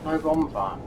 No bonfire.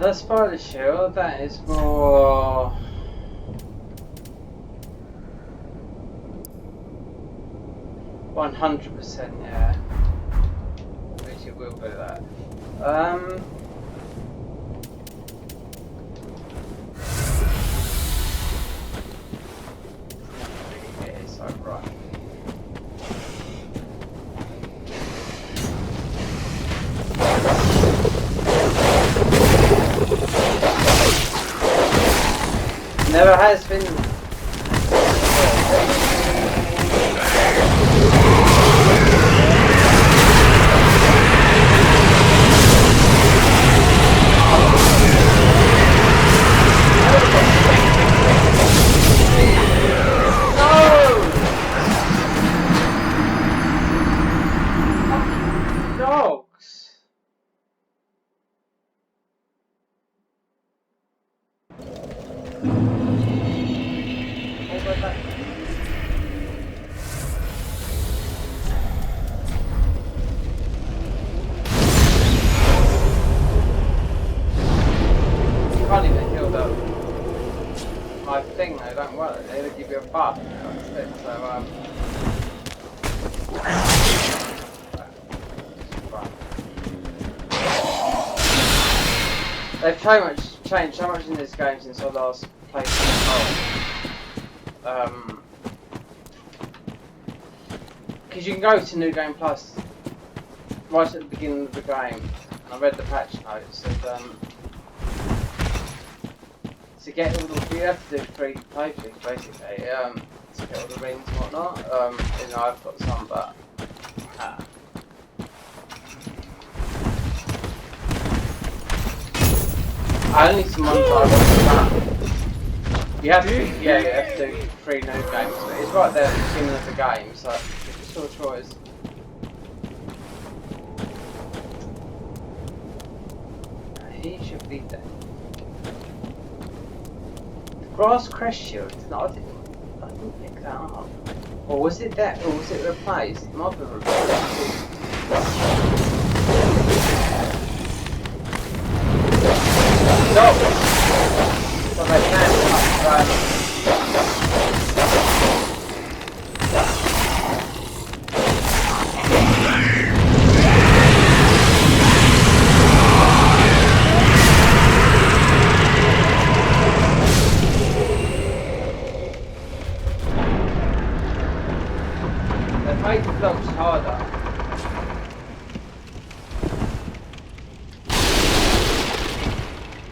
That's spider shield, that is more 100%, yeah. Which it will do that. Yeah, it's so right. Never has been. They've changed so much in this game since I last played it. Because you can go to New Game Plus right at the beginning of the game. I read the patch notes and to get all the, you have to do 3 playthroughs basically, to get all the rings and whatnot. You know, I've got some, but I only some ones I want to You have to, yeah, you have to do 3 new games, but it's right there at the beginning of the game, so it's your choice. He should be there. The grass crest shield. No, I didn't pick that up. Or was it that? Or was it replaced? It might be replaced. No! But I can't. They've made the blocks harder.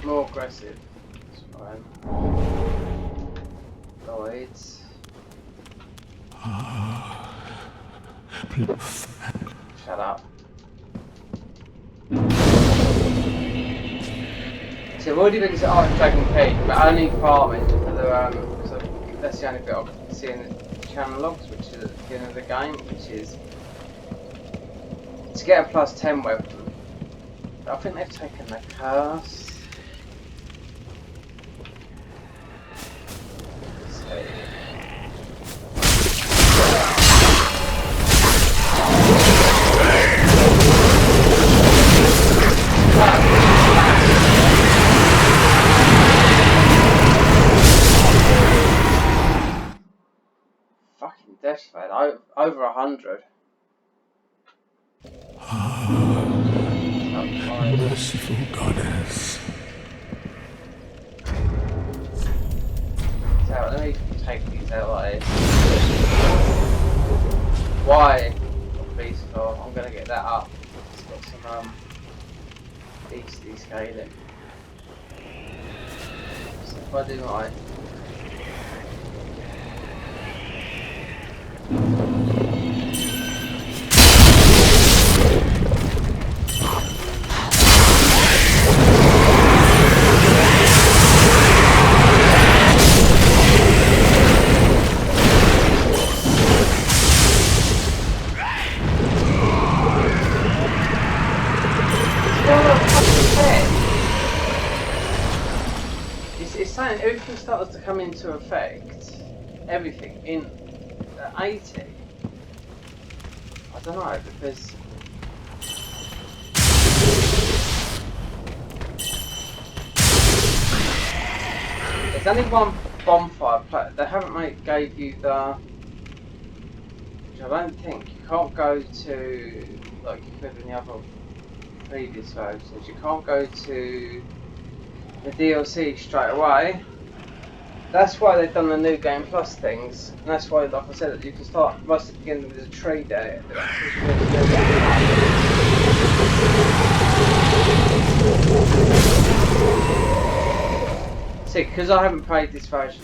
More aggressive. That's fine. Lloyds. shut up. So I've already been to Arch Dragon Peak, but only farming for the because that's the only bit I can see in the channel logs, which is at the beginning of the game, which is to get a +10 weapon. I think they've taken the curse. Fucking death rate, over 100. Merciful goddess. So let me take these out like this. Why? Please, oh, I'm gonna get that up. It's got some beastie scaling. So if I do right. It's saying everything starts to come into effect. Everything in 80. I don't know because there's only one bonfire. They haven't gave you the. Which I don't think you can't go to like you could in the other previous versions. You can't go to the DLC straight away. That's why they've done the new game plus things, and that's why, like I said, that you can start right at the beginning with a tree there. See, because I haven't played this version,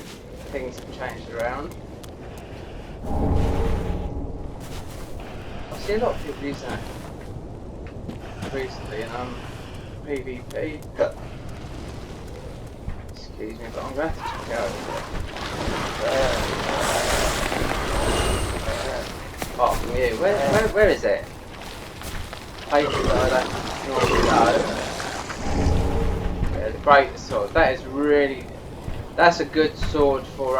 things have changed around. I see a lot of people using it recently in PvP. Excuse me, but I'm going to have to check it out. Apart from you, where is it? Places that I don't normally know. Yeah, the greater sword. That is really. That's a good sword for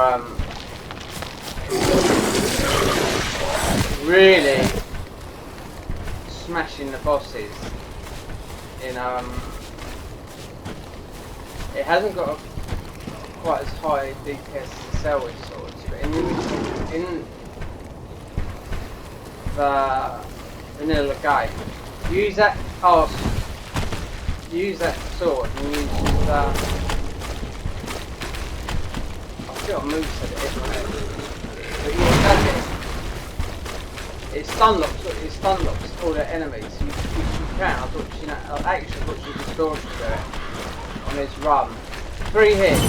really smashing the bosses. In it hasn't got quite as high DPS as the Selwyn swords, but in the vanilla game, use that sword and use the. I forgot what moveset it is on it, but you attack it. It stun locks all the enemies. You can. I thought you know. Actually, I thought you could store to do it. On his run. 3 hits.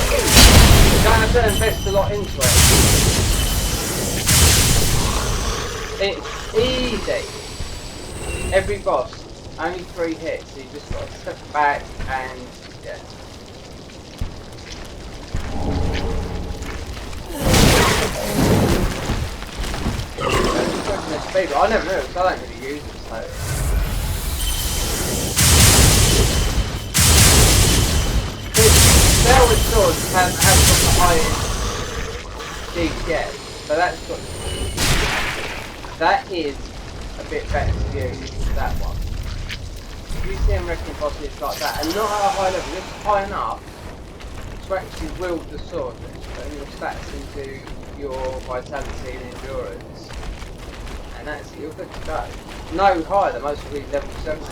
You don't have to invest a lot into it. It's easy. Every boss, only 3 hits, so you just got to step back and yeah. Speed, I never knew because I don't really use it, so. Selwyn swords has got the highest DPS, but that is a bit better to use, that one. If you see them wrecking bosses like that, and not at a high level, just high enough to actually wield the sword, and your stats into your vitality and endurance, and that's it, you're good to go. No higher than most of these level 70.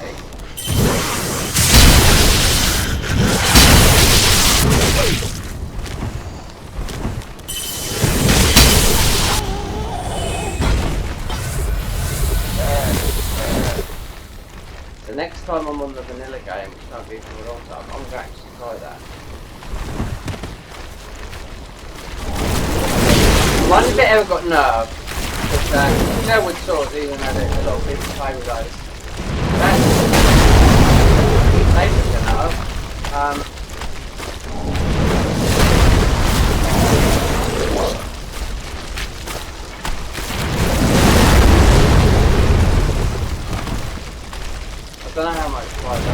The next time I'm on the vanilla game, which can't be for a long time, I'm going to actually try that. One bit ever got nerfed Because Sherwood swords, even though a lot of people play with those, that's later enough. I don't know how much flies that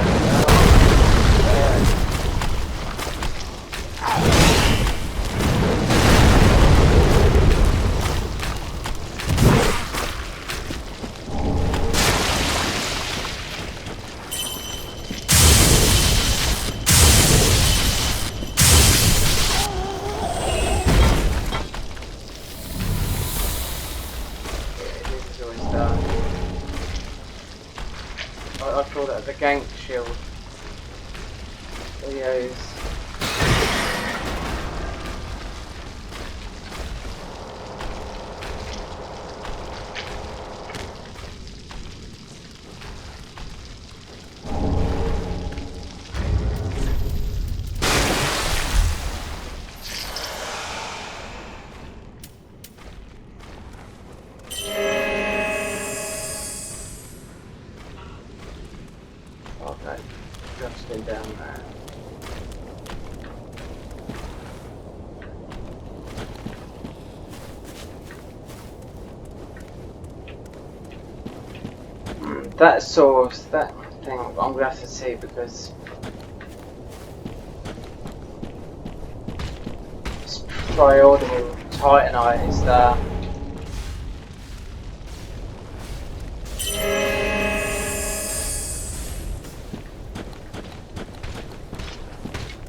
I call that the gank shield. Videos. Okay, just go down there. That source, that thing, I'm gonna have to see because it's priority Titanite is there.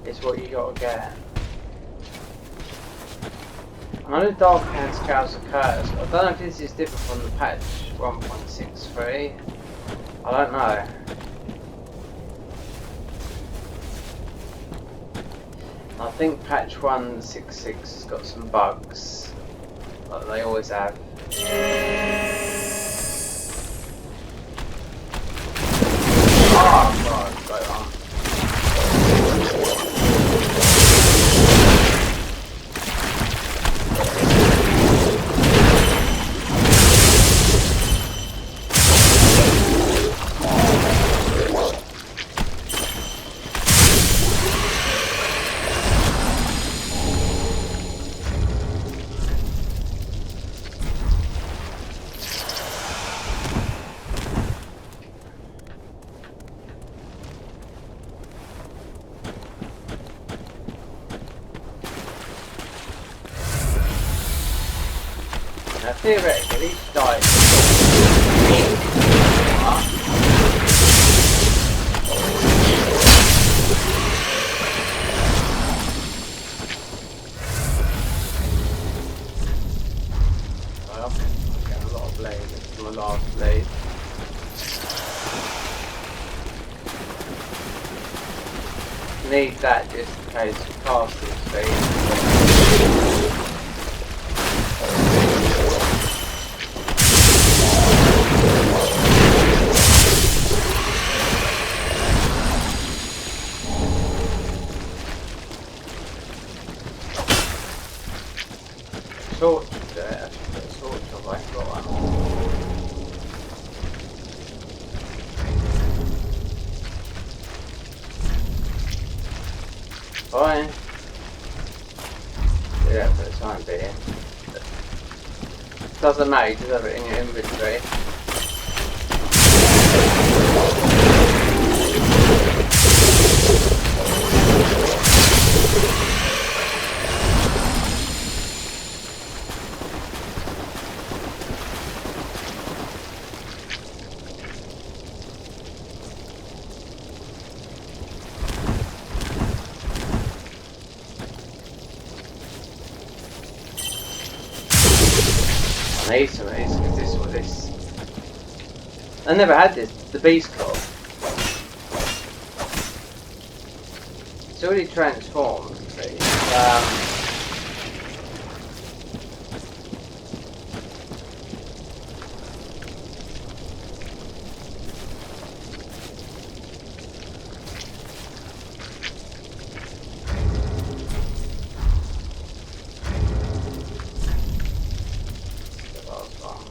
Is what you gotta get. I know the Dark Hand Scales are cursed. I don't know if this is different from the patch 1.63. I don't know. I think patch 1.66 has got some bugs, like they always have. Oh god, go on. Now theoretically, these dice I'm getting a lot of blade from my last blade. Need that just in case we cast this speed. Torch there, I should put a torch on, I ain't got one. Fine. Do that for the time being. Doesn't matter, you just have it in your inventory. I need some of these because this is what this. I never had this, the beast clock. It's already transformed, see. The last one.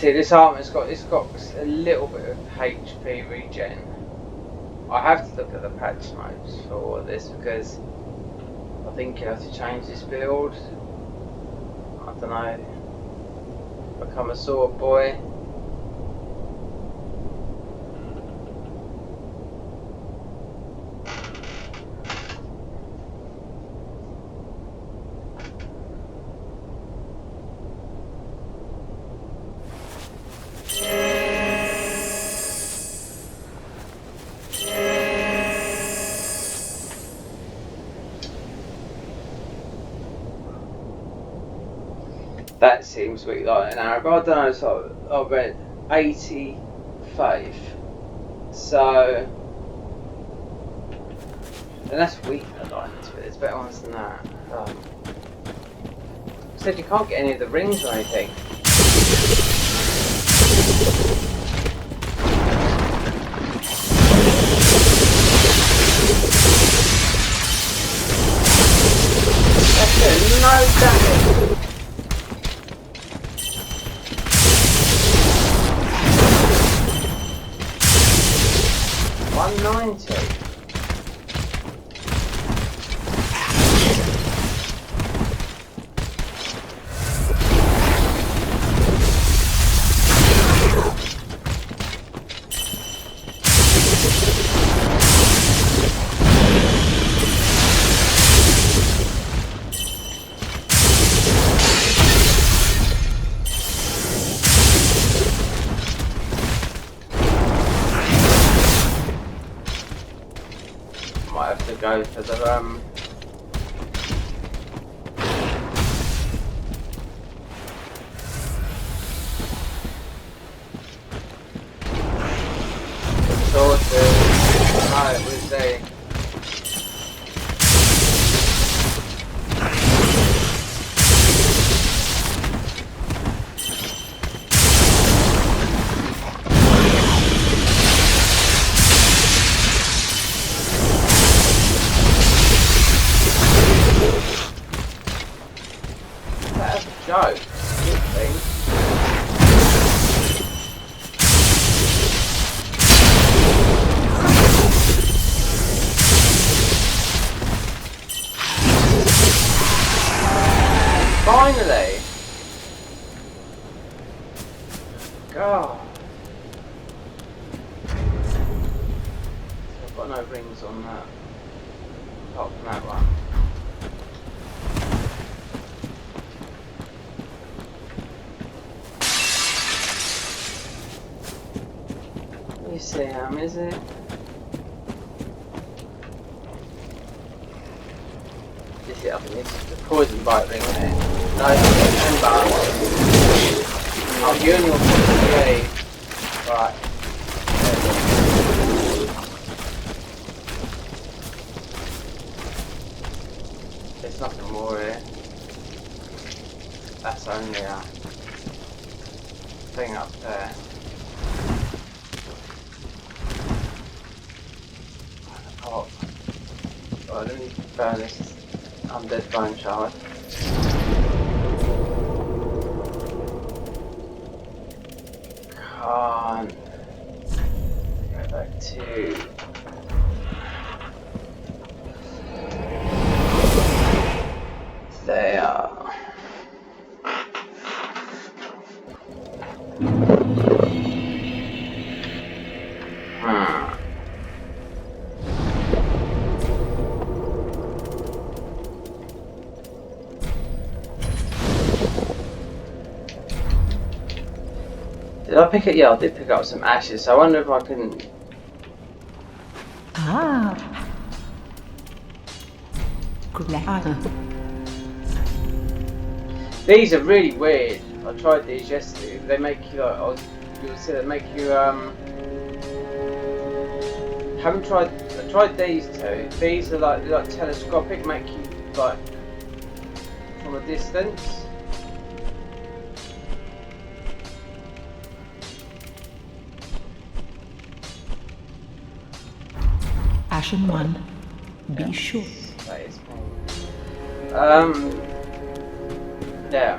see, this armor's got a little bit of HP regen. I have to look at the patch notes for this because I think you have to change this build. I don't know. Become a sword boy. That seems to be like an hour, but I don't know, so I read 85. So, and that's weak alignments, but there's better ones than that. Said you can't get any of the rings or anything. That's it, no damage. 190. Might have to go for the sorted. No, it was the joke. Good thing. Finally! God. I've got no rings on that. Apart from that one. You see is it? This is up in this the poison bite ring there. No, remember. Oh, you only want to play. Right. There's nothing more here. That's only a thing up there. Oh, let me burn this undead bone shard. Can't go back to there. Did I pick it? Yeah, I did pick up some ashes, so I wonder if I can... Ah. These are really weird. I tried these yesterday. They make you like... you said they make you haven't tried... I tried these two. These are like telescopic, make you like... from a distance. Ashen one, be sure. That is yeah,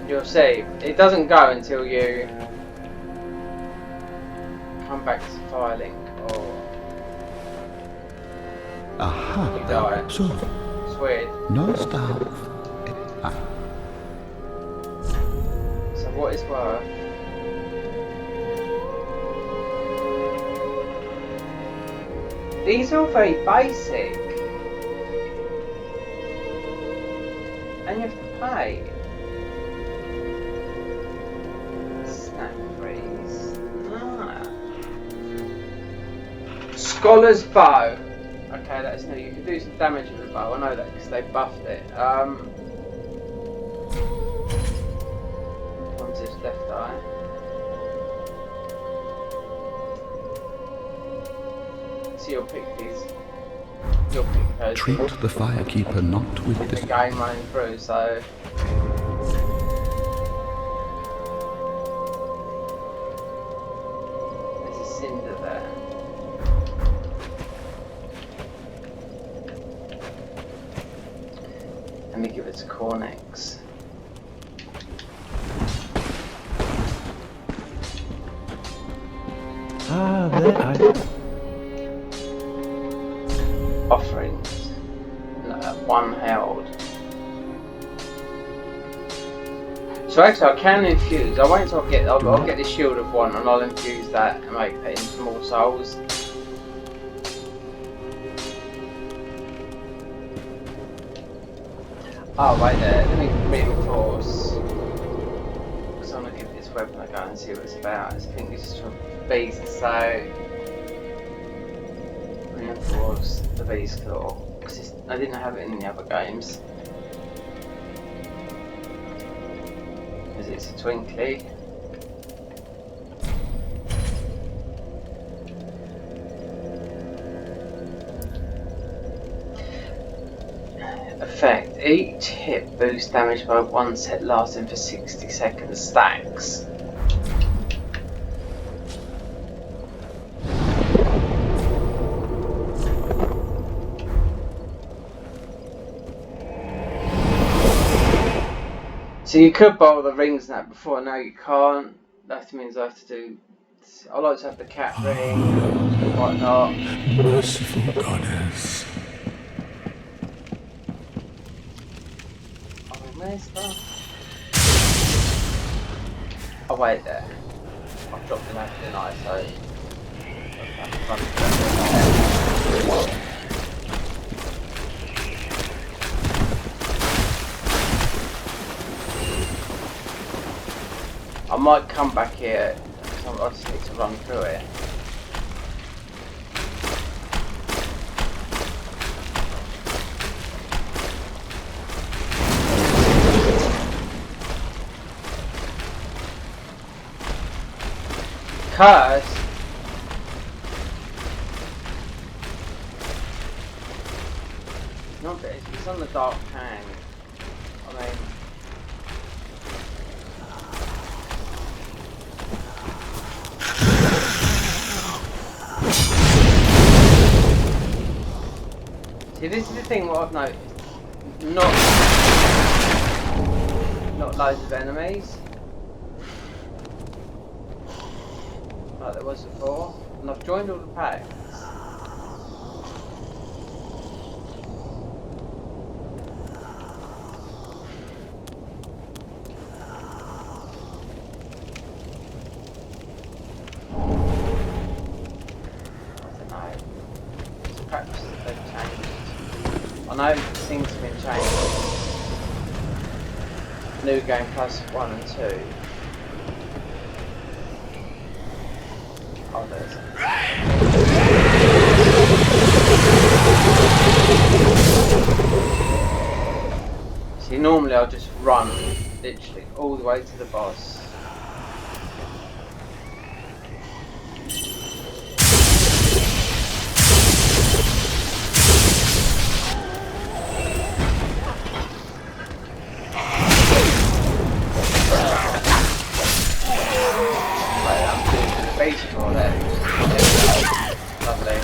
you'll see. It doesn't go until you come back to Firelink or Aha, you die. so It's weird. nostalgia. So what is worth? These are all very basic. And you have to pay. Snap freeze. Ah. Scholar's bow. Okay, that's new. You can do some damage with the bow. I know that because they buffed it. Onto his left eye. So you'll pick these. You'll pick those. Treat the firekeeper not with The this. game running through, so. There's a cinder there. Let me give it to Cornix. Ah, there I... Offerings. No, one held. So actually I can infuse. I'll wait until I'll get the shield of one and I'll infuse that and make that into more souls. Oh wait there, let me reinforce. Because I'm gonna give this weapon a go and see what it's about. I think this is from Beast, so reinforce the Beast Claw. Because I didn't have it in the other games. Because it's a twinkly. Effect. Each hit boosts damage by one set lasting for 60 seconds. Stacks. So you could borrow the rings and that before, now you can't. That means I have to do... I like to have the cat ring and whatnot. Merciful goddess. Oh, where's that? Oh wait there. I've dropped the knife, didn't I? So... I might come back here, so I just need to run through it. Curse? Not that it's on the dark hang. I mean... See, this is the thing what I've noticed. Not loads of enemies. Like there was before. And I've joined all the packs. Perhaps they've changed. I know things have been changed. New game plus 1 and 2. Oh, there's it. See, normally I'll just run literally all the way to the boss. Baseball there. Lovely.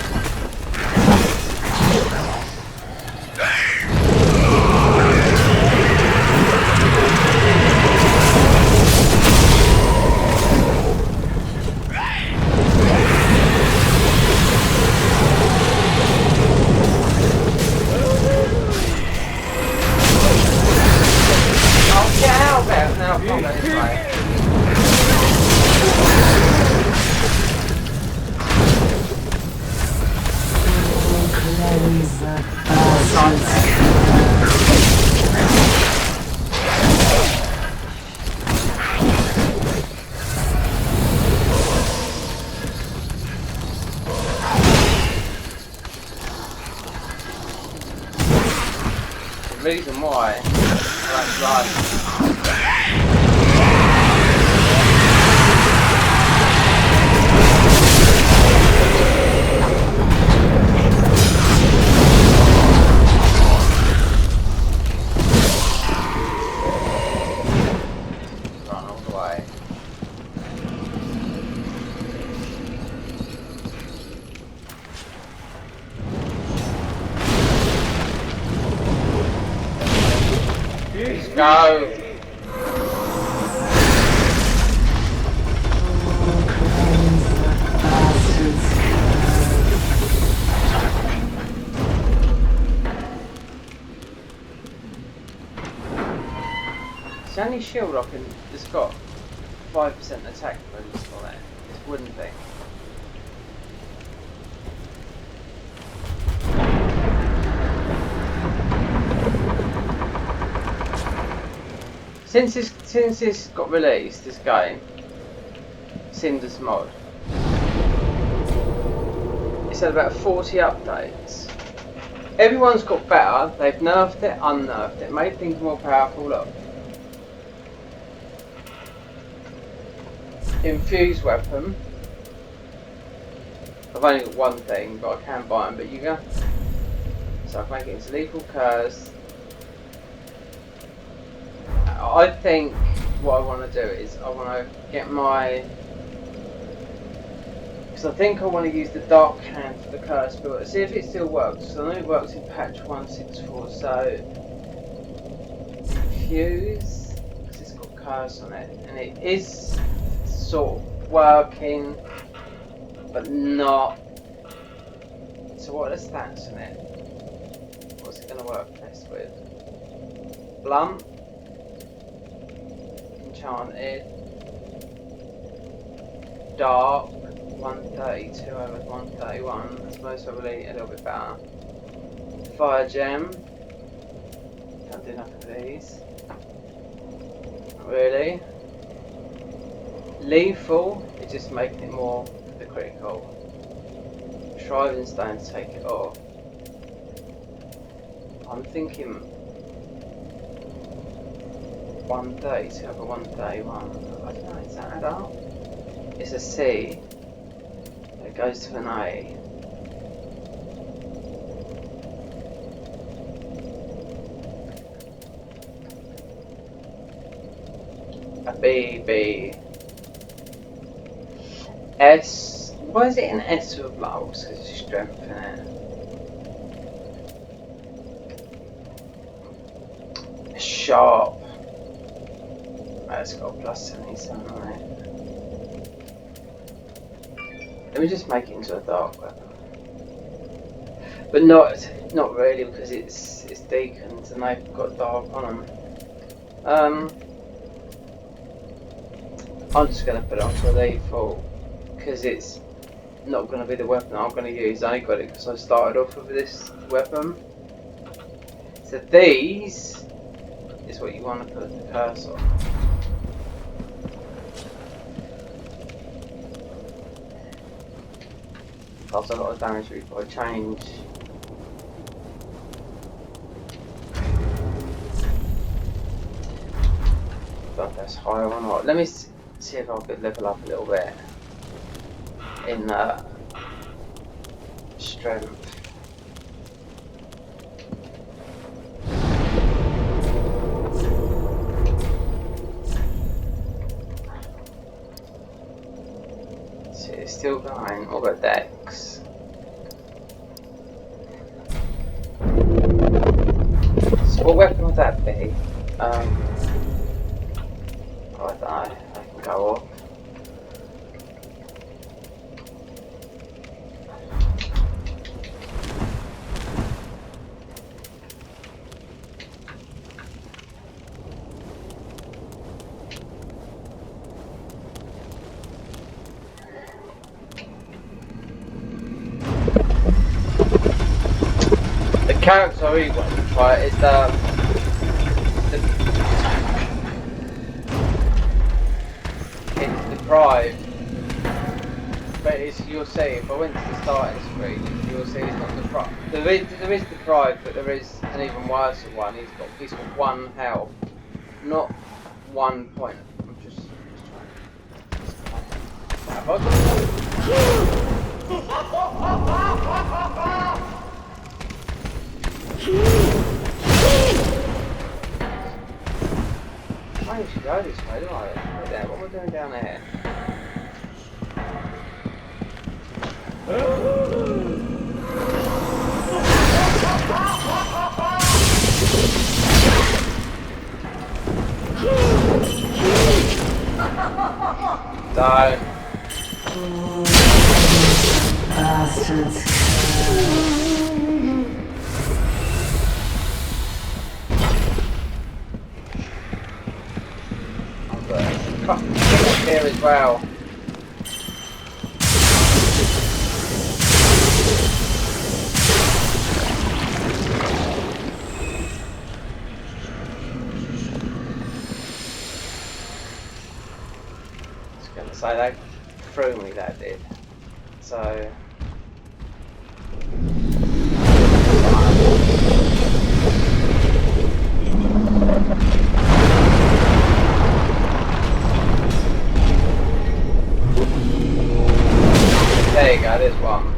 the reason why I like run all the way. Let's go. It's the only shield I can. It's got 5% attack boost on it. This wooden thing. Since this got released, this game, Cinders mod, it's had about 40 updates. Everyone's got better. They've nerfed it, unnerfed it, made things more powerful. Look, infused weapon. I've only got one thing, but I can buy them. But you go. So I can make it into lethal curse. I think what I want to do is I want to get my, because I think I want to use the dark hand for the curse build. See if it still works. So I know it works in patch 164. So infuse, because it's got curse on it, and it is sort of working, but not. So what are the stats on it? What's it going to work best with? Blunt. Enchanted, dark, 132 over 131, that's most probably a little bit better. Fire gem, can't do enough of these, not really. Lethal, it's just making it more for the critical. Shriving stone to take it off. I'm thinking 132 over 131. I don't know, does that add up? It's a C. It goes to an A. A B, B. S. Why is it an S with levels? Because it's strength in it. Sharp. It's got a plus 77 on it. Let me just make it into a dark weapon. But not really, because it's deacons and they've got dark on them. I'm just going to put it onto a lethal because it's not going to be the weapon I'm going to use. I only got it because I started off with this weapon. So these is what you want to put the curse on. Does a lot of damage before I change. But that's higher or not. Let me see if I could level up a little bit in strength. See, it's still going. What about Dex? So what weapon would that be? I don't know. I can go off. The character I really want to fight is it's deprived, but it's you'll see if I went to the starting screen, you'll see it's not deprived. There is deprived, but there is an even worse one. He's got 1 health, not 1 point. I'm just trying. Have I I should go this way, don't I? Right there. What am I doing down there? Don't. Bastards. Fucking here as well. So they threw me, that did. So there you go, there's one.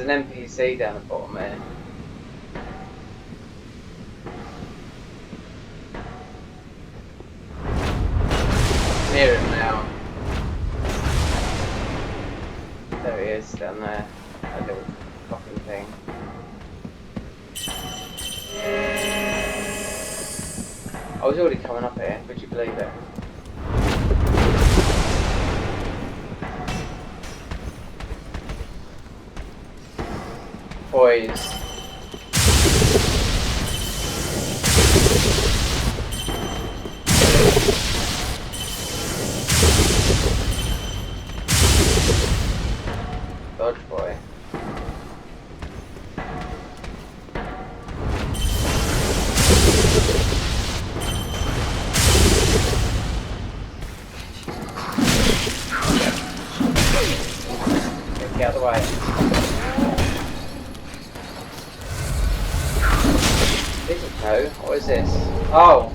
An NPC down the bottom there. Near him now. There he is down there. That little fucking thing. I was already coming up here, would you believe it? Boys. Dodge boy. Get out of the way. No, what is this? Oh!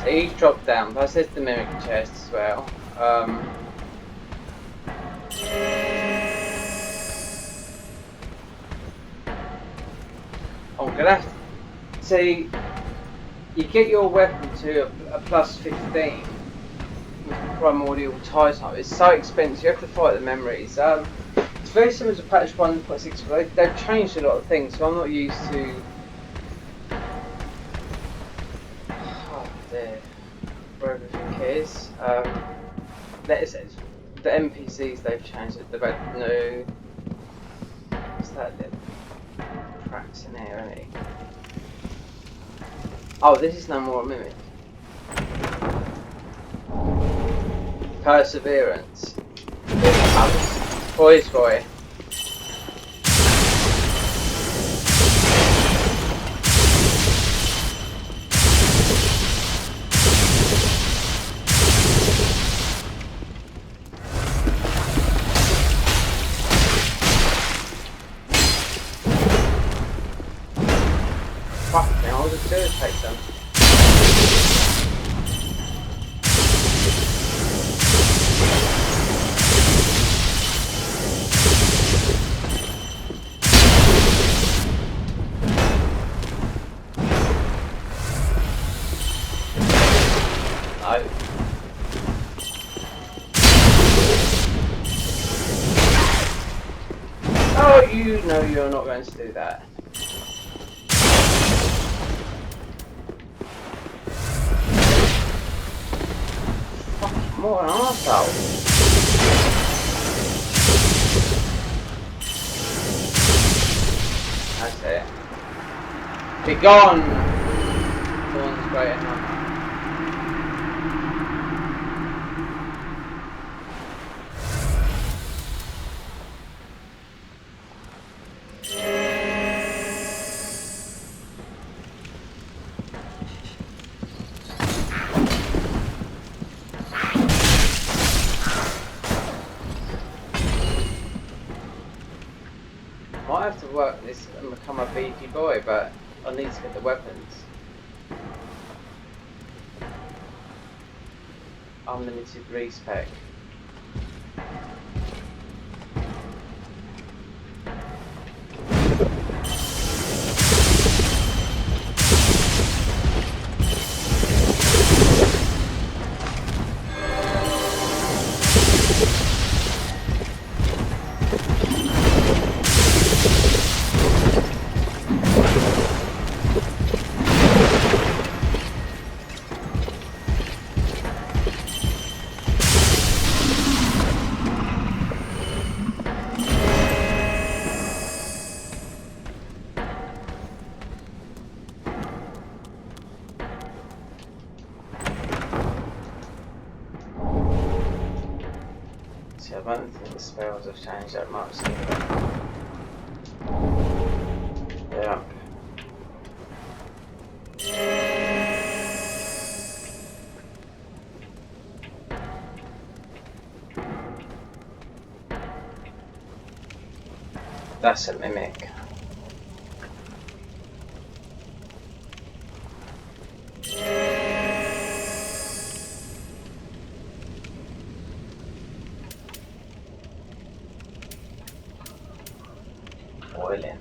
He's dropped down, plus there's the miracle chest as well. I'm gonna have to see. You get your weapon to a plus 15 with the primordial Titan. It's so expensive, you have to fight the memories. It's very similar to patch 1.6, but they've changed a lot of things, so I'm not used to. Where everything is. The NPCs they've changed it. They've had new. What's that little cracks in here, isn't it? Oh, this is no more a mimic. Perseverance. Boys, boy. do is take them. No. Oh, you know you're not going to do that. Fucking more an arsehole. That's it. Be gone! Dawn's great enough. I have to work this and become a beefy boy, but I need to get the weapons. Unlimited respec. I don't think the spells have changed that much either. Yeah. That's a mimic. Boiling.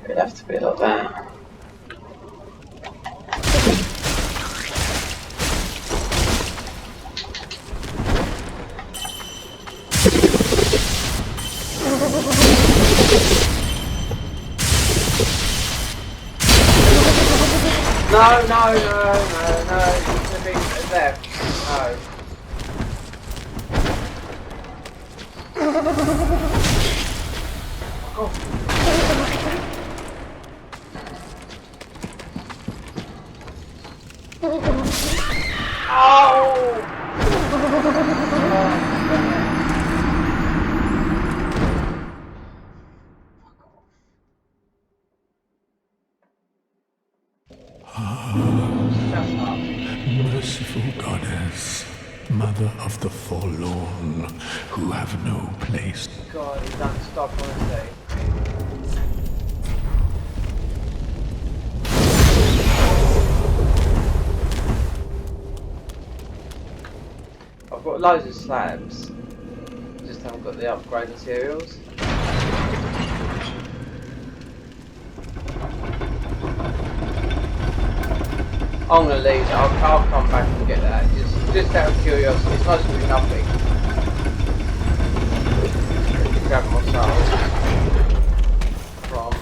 It'd have to be like that. No, no, no, no, no, it's gonna be left. No. Oh. Merciful goddess, mother of the forlorn, who have no place. God, he don't stop honestly. I've got loads of slabs, just haven't got the upgrade materials. I'm gonna leave it. I'll come back and get that. Just out of curiosity. It's supposed to be nothing. Grab my soul from.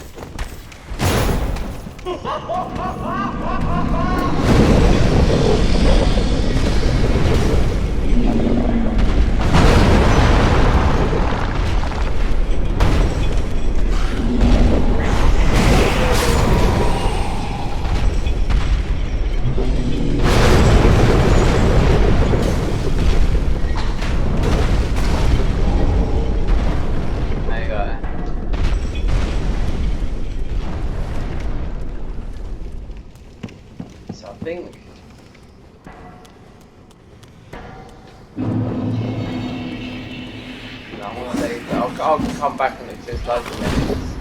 I'm gonna leave. I'll come back and look. There's loads of minutes.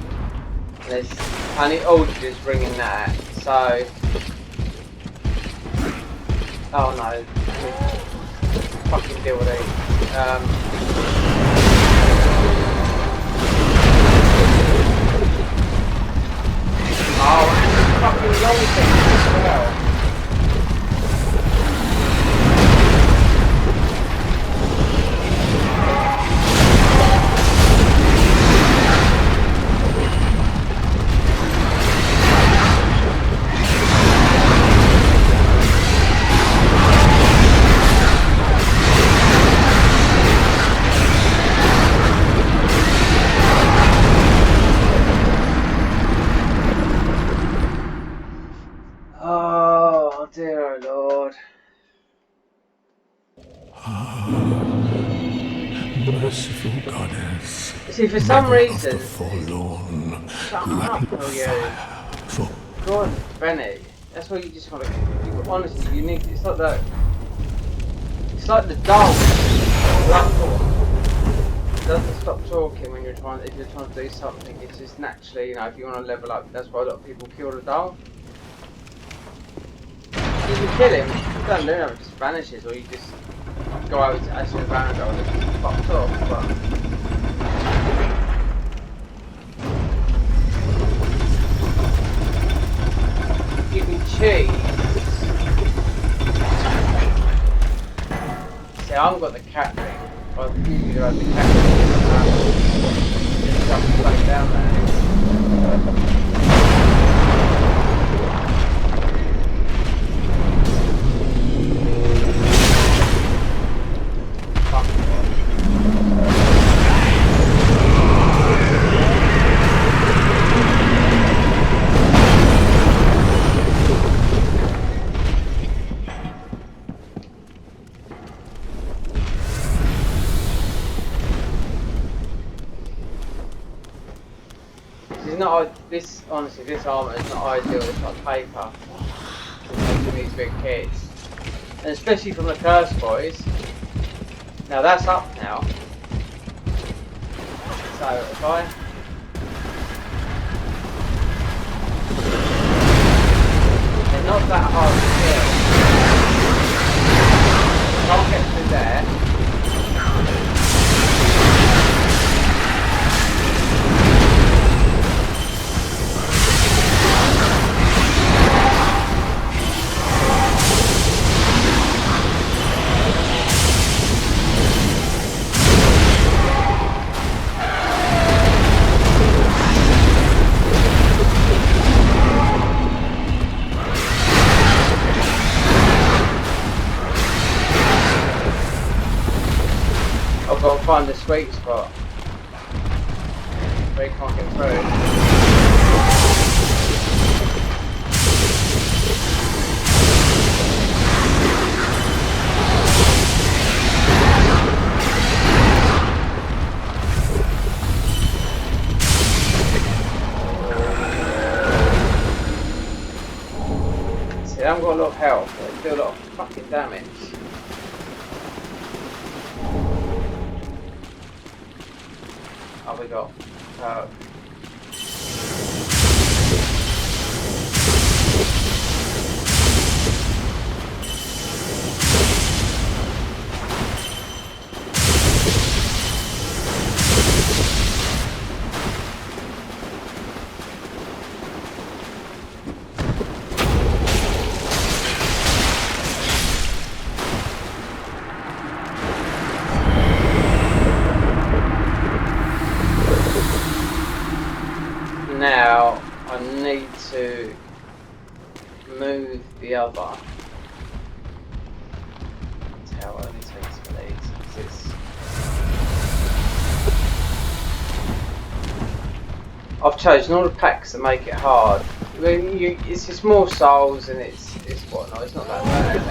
There's Honey Aldridge ringing that. So, oh no, fucking deal with it. Oh, and fucking long thing as well. Oh dear Lord. Merciful goddess. See, for some mother reason, of the forlorn, shut who up, have will you? fire for God, Bennett. That's why you just want to. Honestly, you need. It's like that. It's like the dog. It doesn't stop talking when you're trying. If you're trying to do something, it's just naturally. You know, if you want to level up, that's why a lot of people kill the dog. You can kill him. You don't do it. It just vanishes, or you just go out to Ashley Vanderbilt and it's fucked off. But you can cheat. See, I haven't got the cat thing. I've usually had the cat thing. Just jump back down there. This honestly, this armour is not ideal. It's not paper. It's making these big kids, and especially from the Curse Boys. Now that's up now. So if they're not that hard to kill. Can't get through there. I've got to find the sweet spot. They can't get through. See, I haven't got a lot of health, but they do a lot of fucking damage. Oh, we got now I need to move the other. That's how it only takes for these. I've chosen all the packs to make it hard. I mean, it's just more souls and it's whatnot. It's not that bad.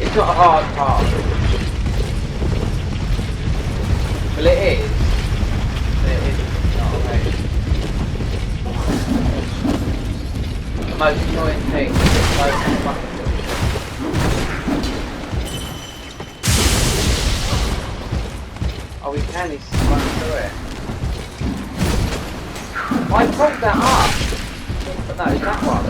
It's not a hard part. Well, it is. It isn't. The most annoying thing is And he's run through it. I pulled that up! But no, it's that one.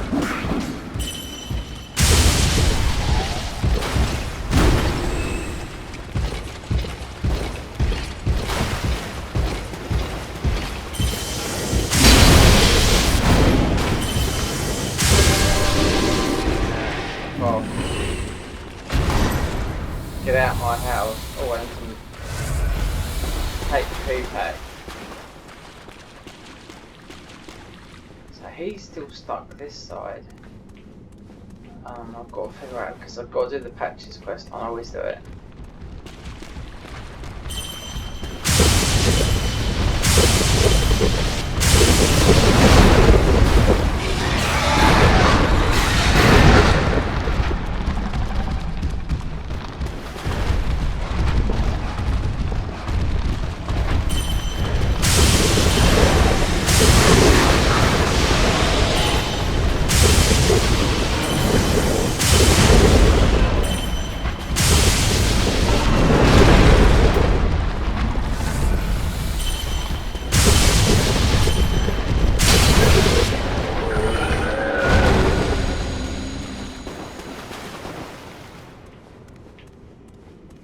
Well, get out my house. Oh, and some HP pack. So he's still stuck this side. I've got to figure out because I've got to do the patches quest. I always do it.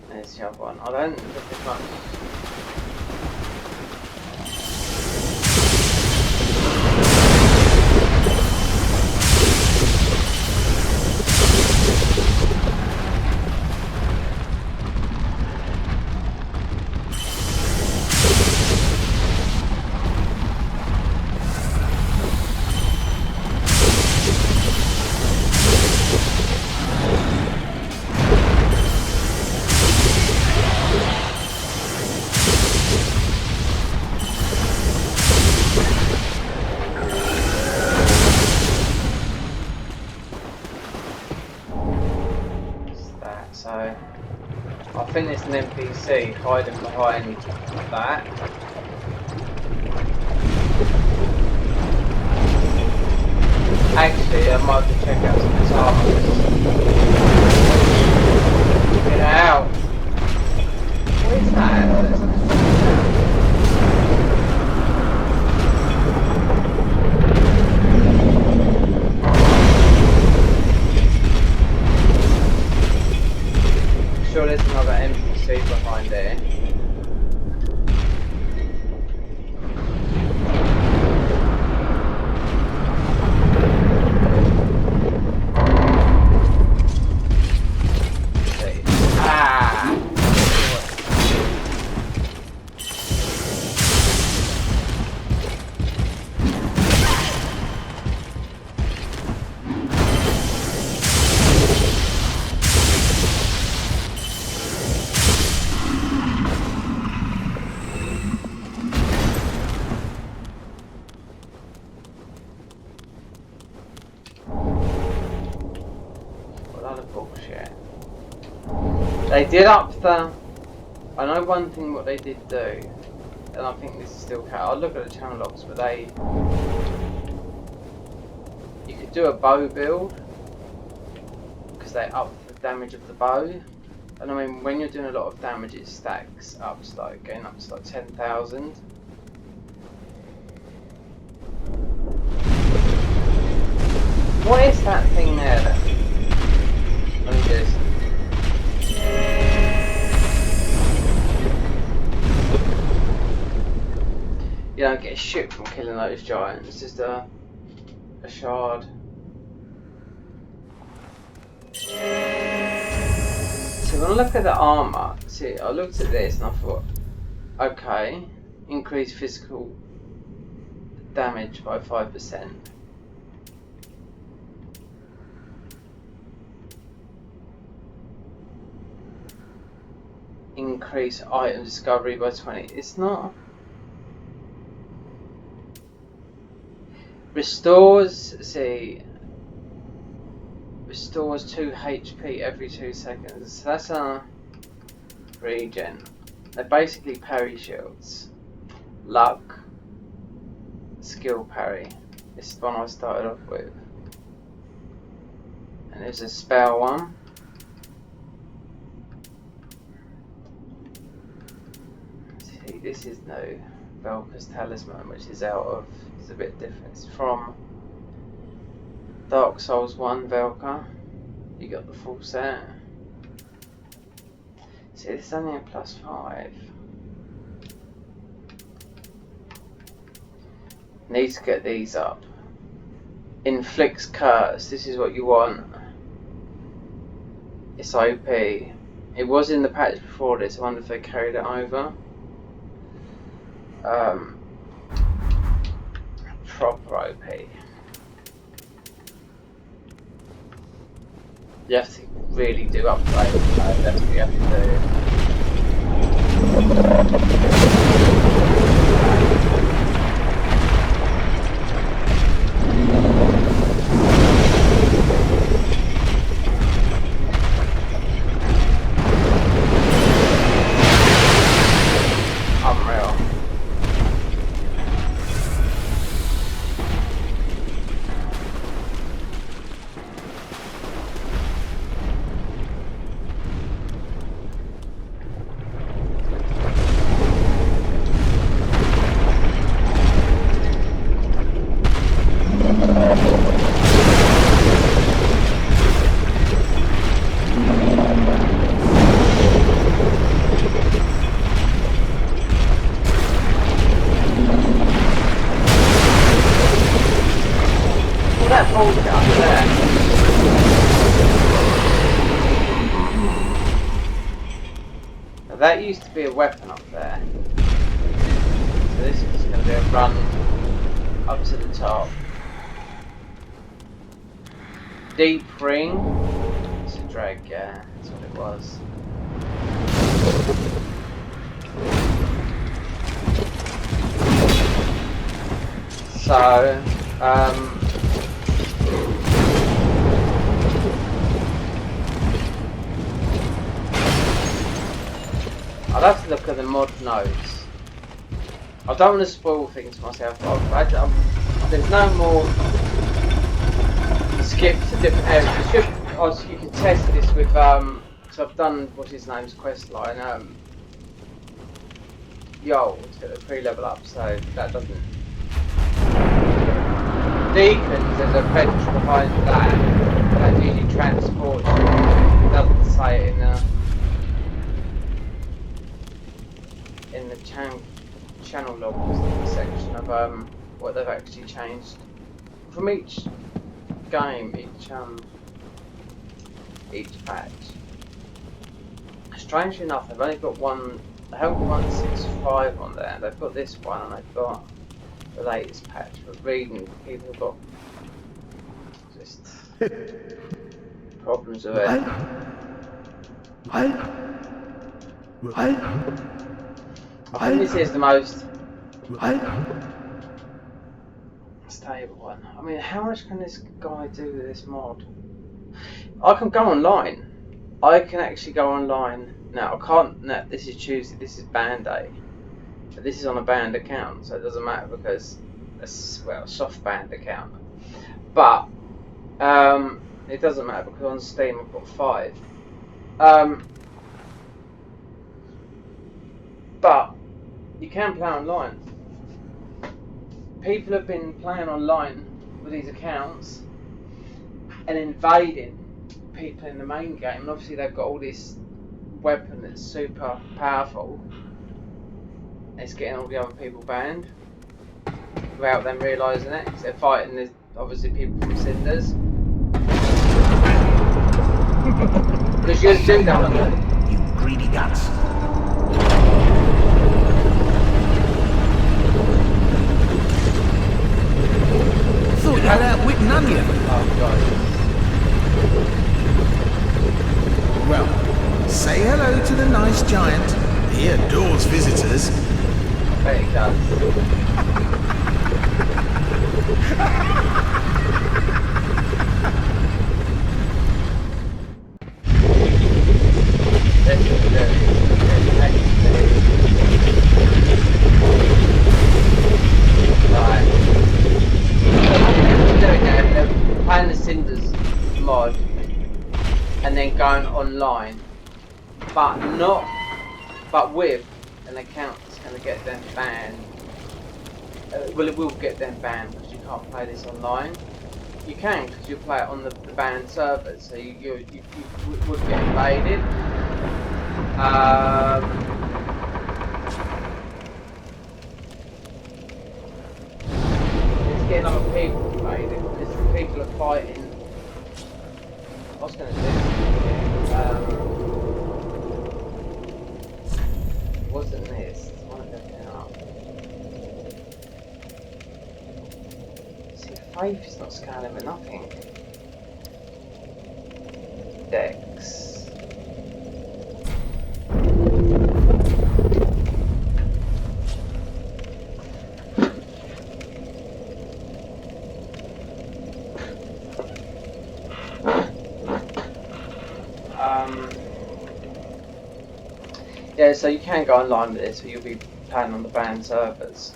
There's the other one. I don't think there's much. So I think it's an NPC hiding behind that. Actually, I might have to check out some of this armor. Get out! What is that? Sure there's another NPC behind there. Bullshit. They did up the... I know one thing what they did do, and I think this is still cat. I'll look at the channel logs, but they... You could do a bow build, because they upped the damage of the bow. And I mean, when you're doing a lot of damage, it stacks up to like, getting up to like 10,000. What is that thing there then? Let me just... You don't get shit from killing those giants, it's just a shard. So when I look at the armour, see, I looked at this and I thought, okay, increase physical damage by 5%. Increase item discovery by 20. It's not. Restores, see, restores 2 HP every 2 seconds. So that's a regen. They're basically parry shields. Luck, skill parry. This is the one I started off with. And there's a spell one. this is new. Velka's Talisman, which is out of, it's a bit different. It's from Dark Souls 1 Velka. You got the full set. See, it's only a +5. Need to get these up. Inflicts Curse, this is what you want. It's OP. It was in the patch before this, I wonder if they carried it over. Proper OP. You have to really do upgrades, that's what you have to Unreal. That bolt's up there. Now that used to be a weapon up there. So this is just going to be a run up to the top. Deep ring. It's a drag, yeah, that's what it was. So, I'll have to look at the mod notes. I don't want to spoil things for myself, but there's no more skips to different areas. You can test this with, so I've done, what's his name's quest line, Yo, to get the pre-level up, so that doesn't... Deacons, there's a bench behind that usually transports you. It doesn't say it in the channel logs section of what they've actually changed from each game, each patch. Strangely enough, they've only got one. They haven't got 165 on there. They've got this one, and they've got the latest patch. But reading, people have got just problems with it. I think this is the most stable one. I mean, how much can this guy do with this mod? I can go online. I can actually go online. Now, I can't. No, this is Tuesday. This is band day. But this is on a banned account, so it doesn't matter because it's, well, a soft banned account. But it doesn't matter because on Steam I've got 5. But you can play online. People have been playing online with these accounts and invading people in the main game, and obviously they've got all this weapon that's super powerful. It's getting all the other people banned without them realising it, because they're fighting the obviously people from Cinders. Because you do that, you greedy guts. Thought you had outwit an onion. Oh god. Well, say hello to the nice giant. He adores visitors. I bet he does. This is very right. They're playing the Cinders mod and then going online, but with an account that's going to get them banned. Well, it will get them banned because you can't play this online. You can because you play it on the banned servers, so you would get invaded. It's getting other people invaded because the people are fighting. I was going to do it wasn't this. I want to look it up. See, Faith is not scaling with nothing. Dex. Yeah, so you can go online with this, but you'll be playing on the banned servers.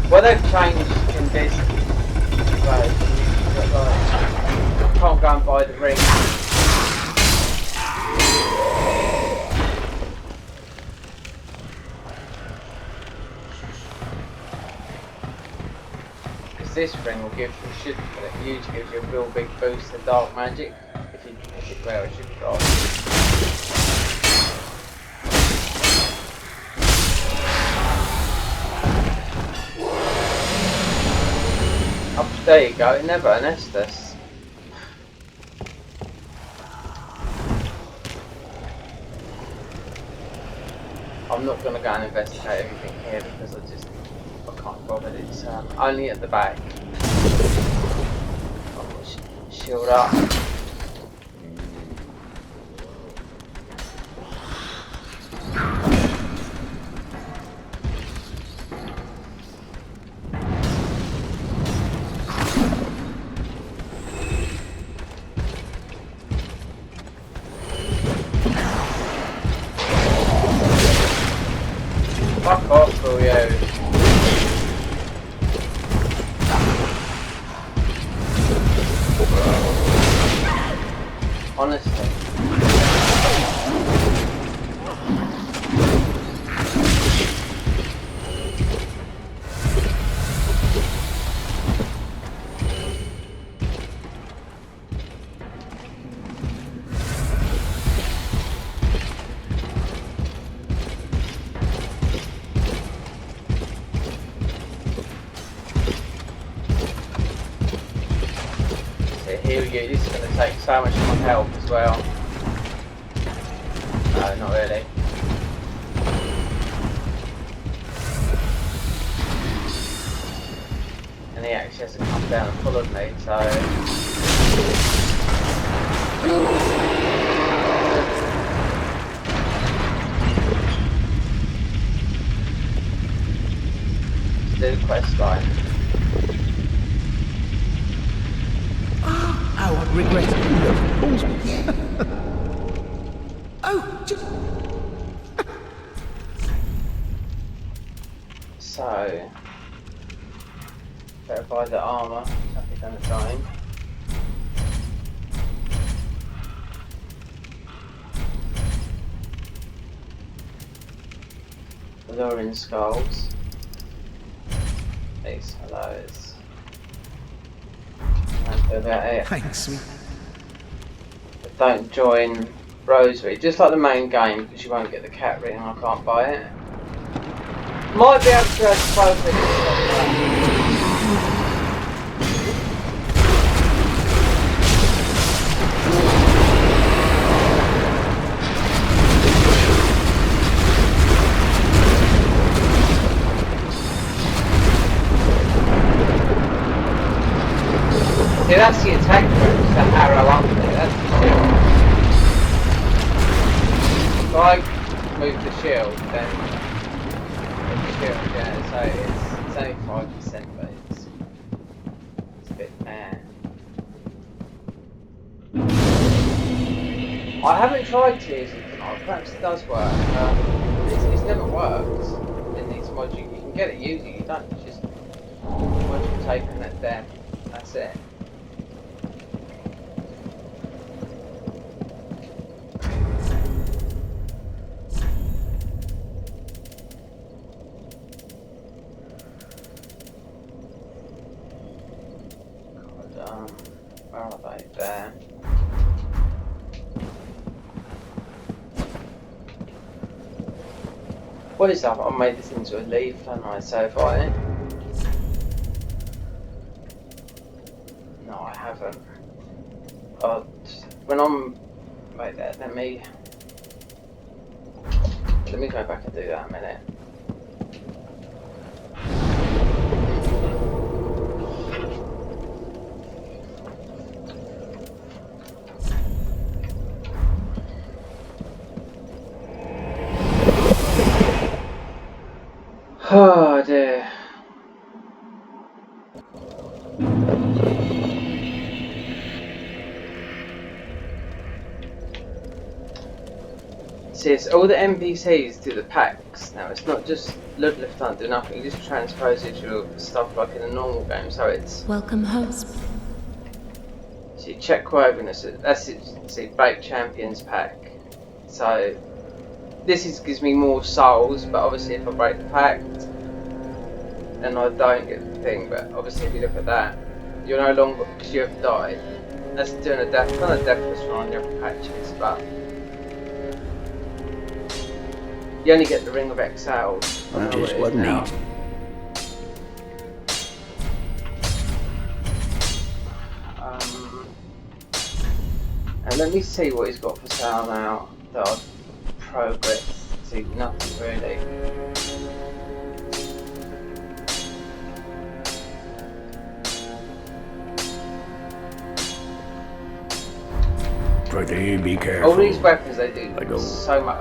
Well, they've changed in this way. You can't go and buy the ring. This ring will give usually gives you a real big boost to dark magic if it's where it should drop. There you go, it never annexed us. I'm not going to go and investigate everything here because I can't bother. It's only at the back. I'll put shield up. Fuck off, Julio. Honestly. Heal you, this is going to take so much of my help as well. No, not really. And he actually has to come down and follow me, so... do the quest line. Oh, I regret it. Balls me. Oh, just... So... better buy the armour, I've done the time. Alluring skulls. These are those. That's about it. Thanks, sweet. But don't join Rosary, just like the main game, because you won't get the cat ring and I can't buy it. Might be able to expose it. See, that's the attack moves, the arrow up there, that's the shield. If I move the shield, then the shield, yeah, so it's only 5%, but it's a bit meh. I haven't tried to use it tonight, perhaps it does work. It's never worked in the mod you can get it using, you don't, it's just once you've taken it there, that's it. God, where are they? There. What is that? I made this into a leaf, haven't I? So if I... No, I haven't. When I'm... Wait there, let me go back and do that a minute. Oh dear. See, it's all the NPCs do the packs now. It's not just Ludlift don't do nothing. It just transposes your stuff like in a normal game. So it's Welcome, host. see check worthiness. That's it. See, break champions pack. So this gives me more souls, but obviously if I break the pact, then I don't get the thing. But obviously if you look at that, you're no longer, because you have died. That's doing a death, kind of deathless run on the other patches, but you only get the Ring of Exile. Just what need. And let me see what he's got for sale now that I've progressed. See, nothing really. Pretty be careful. All these weapons they do Like a- so much.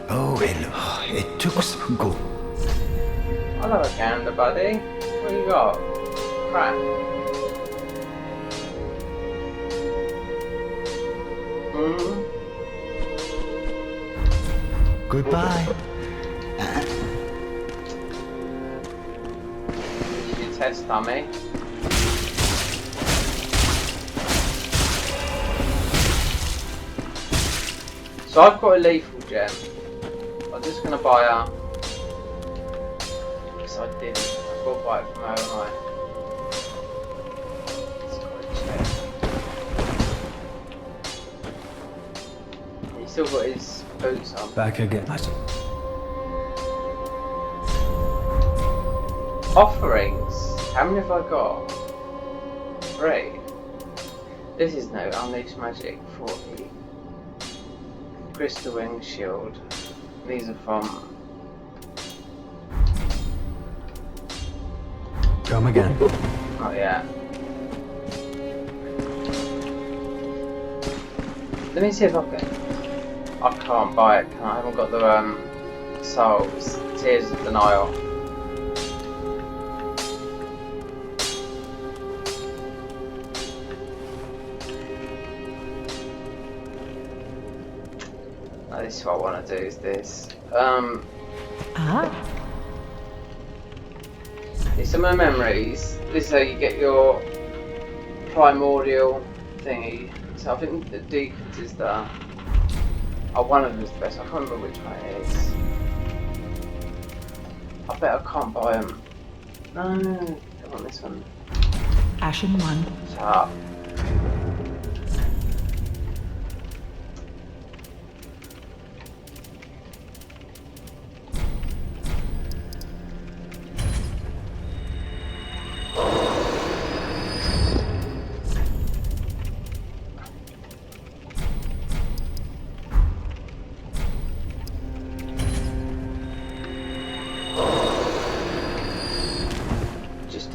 Oh, hello. It took some go. Hello, gander buddy. What you got? Crap. Goodbye. Did you test dummy? So I've got a lethal gem. I'm just gonna buy her. Because I didn't. I've got to buy it from her, haven't I? Let's go check. He's still got his boots on. Back again. Offerings. How many have I got? 3. This is no Unleash Magic 40. Crystal Wing Shield. These are from. Come again. Oh yeah. Let me see if I can. I can't buy it. Can I? I haven't got the souls. Tears of Denial. This is what I want to do is this. These are my memories. This is how you get your primordial thingy. So I think the Deacons is the... Oh, one of them is the best. I can't remember which one it is. I bet I can't buy them. No, I want this one. Ashen One. Shut up.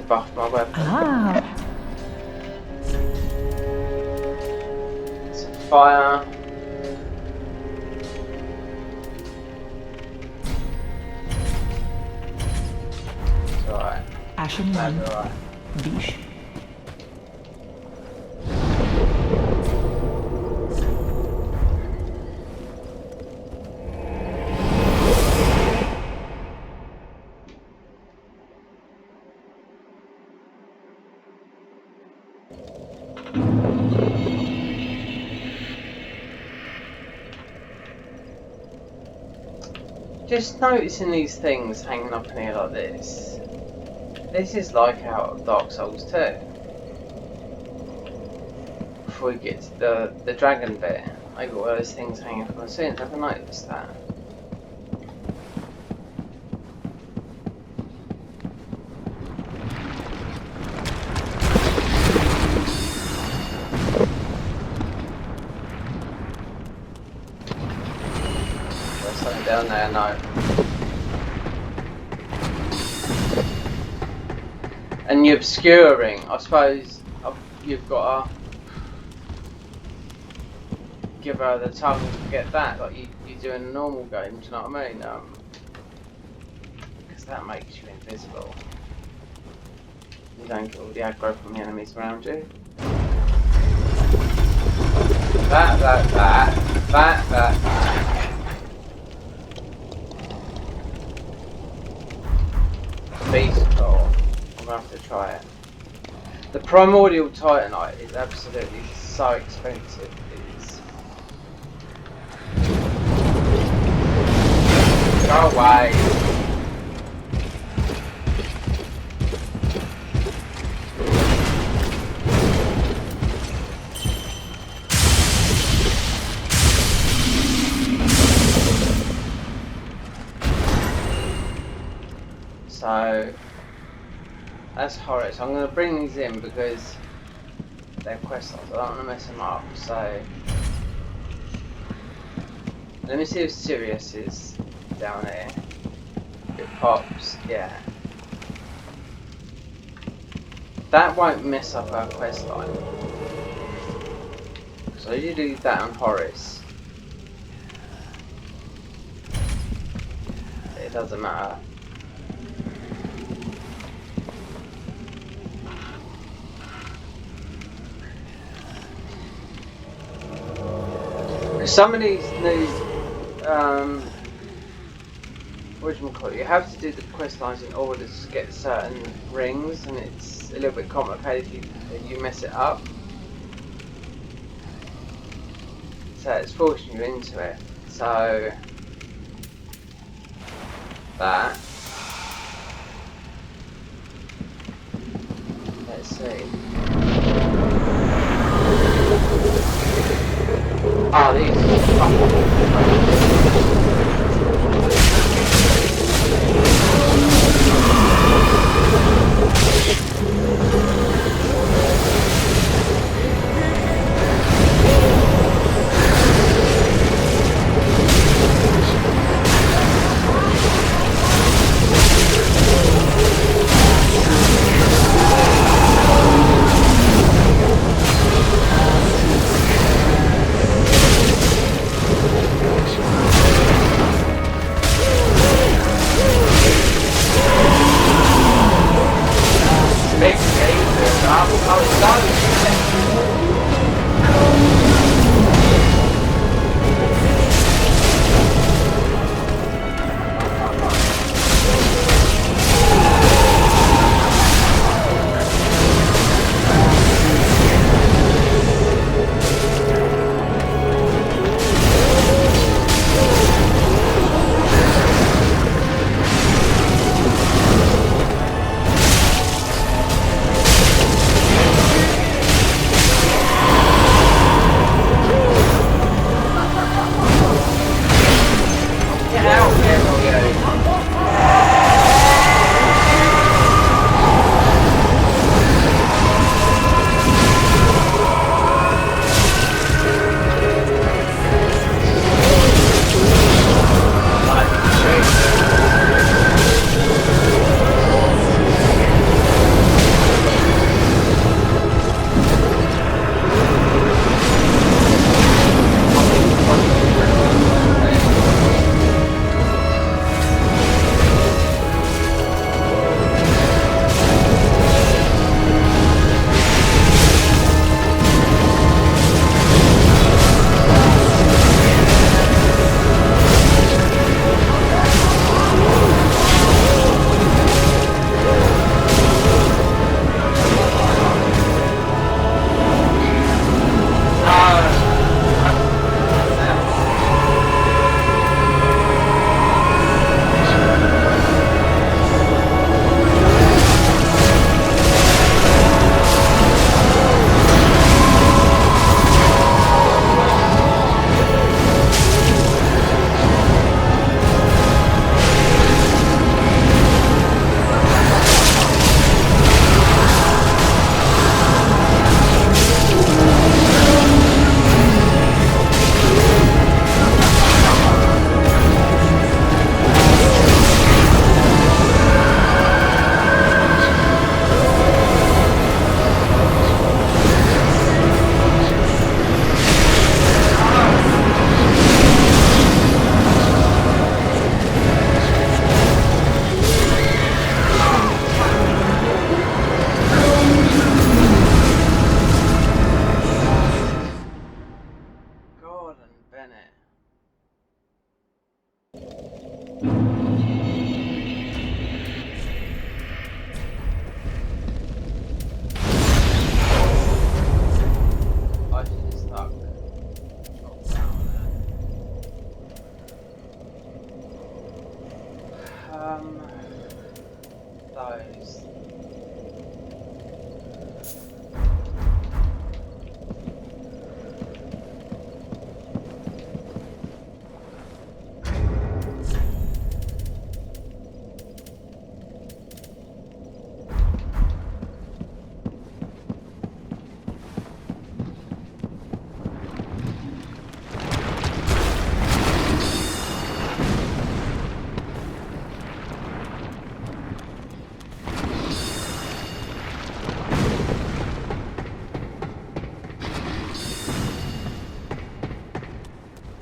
Buff my weapon. Some fire. It's alright. Ashen One. That's alright. Bish. Just noticing these things hanging up in here like this. This is like out of Dark Souls 2. Before we get to the dragon bit, I got all those things hanging from the ceiling. Have I noticed that? There's something down there, no. And the obscuring, I suppose you've got to give her the tongue to get that, like you do in a normal game, do you know what I mean? Because that makes you invisible. You don't get all the aggro from the enemies around you. That. Beast core. I'm gonna have to try it. The primordial titanite is absolutely so expensive. It's... Go away. So that's horrid. So I'm going to bring these in because they're quest logs. I don't want to mess them up. So let me see if Sirius is down here. If it pops, yeah. That won't mess up our quest line. So you do that on Horace. It doesn't matter. Some of these new, whatchamacallit, you have to do the quest lines in order to get certain rings, and it's a little bit complicated if you mess it up. So it's forcing you into it. So that. Let's see. Oh, these.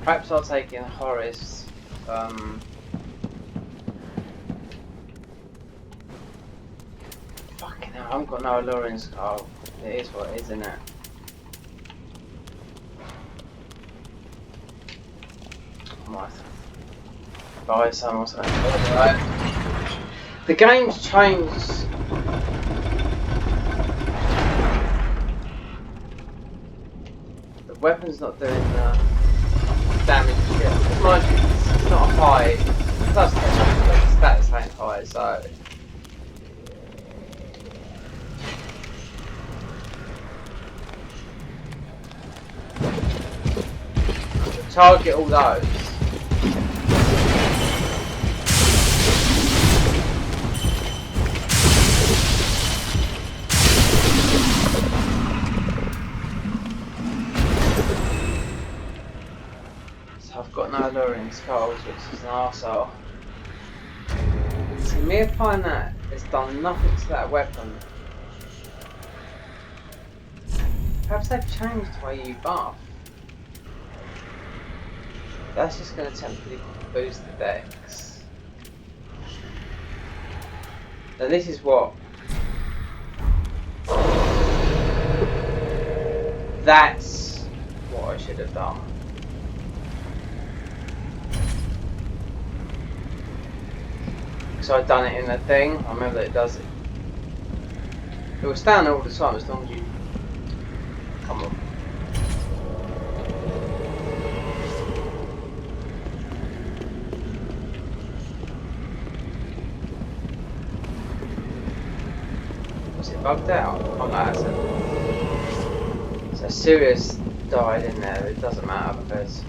Perhaps I'll take in Horace. Fucking hell, I haven't got no alluring skull. It is what it is, isn't it? I might buy some or something. The game's changed. The weapon's not doing damage yet. Mind you, it's not high. It does take damage, but the stats ain't high, so. Target all those. So I've got no alluring skulls, which is an arsehole. So me applying that has done nothing to that weapon. Perhaps they've changed the way you buff. That's just going to temporarily boost the dex. Now this is what. That's what I should have done. So I've done it in the thing. I remember that it does it. It will stand all the time as long as you. Come on. Bugged out? Oh no, that's it. So Sirius died in there, it doesn't matter because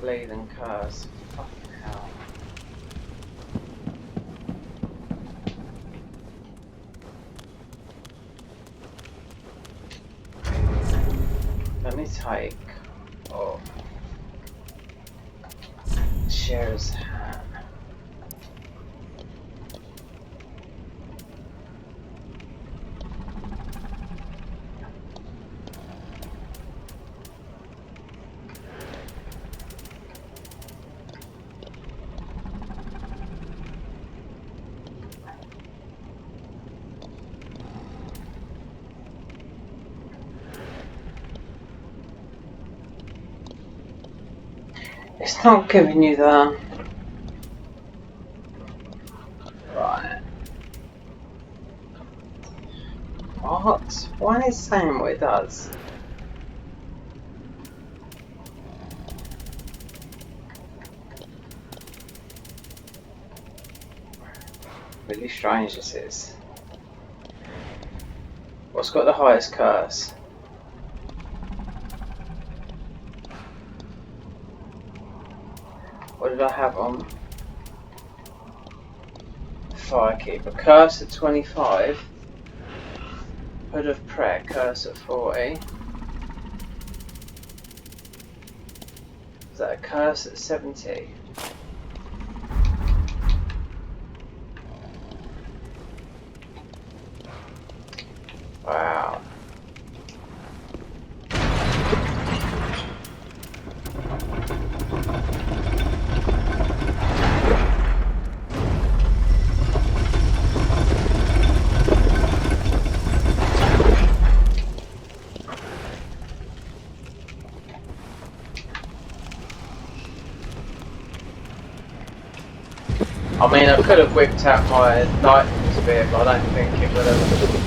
Bleed and curse. Fucking hell. Let me take off Cher's hand. It's not giving you the... Right. What? Why is it saying what it does? Really strange this is. What's got the highest curse? What did I have on? Firekeeper. Curse at 25. Hood of Prayer. Curse at 40. Is that a curse at 70? Wow. I mean, I could have whipped out my lightning spear, but I don't think it would have.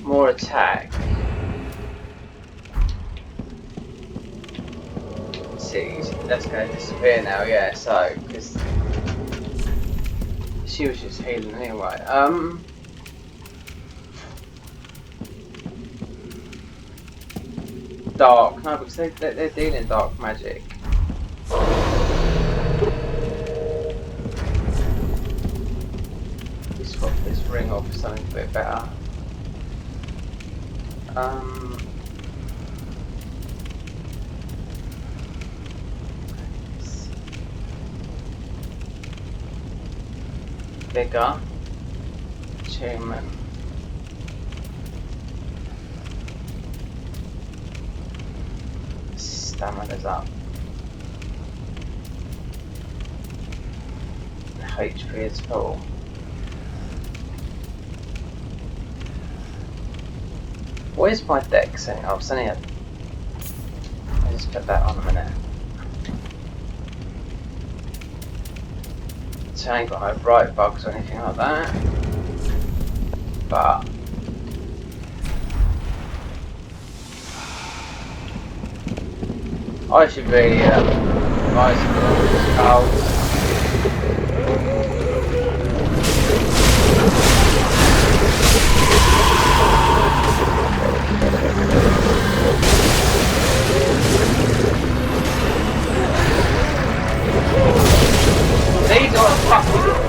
More attack. See, that's going to disappear now, yeah, so, because she was just healing anyway. Dark, no, because they're dealing dark magic. We swap this ring off for something a bit better. Bigger achievement. Stamina's up. HP is full. Where's my dex? Oh, it's only a... I'll just put that on a minute. So I ain't got no bright bugs or anything like that. But... I should be nice and cold. These are fucking...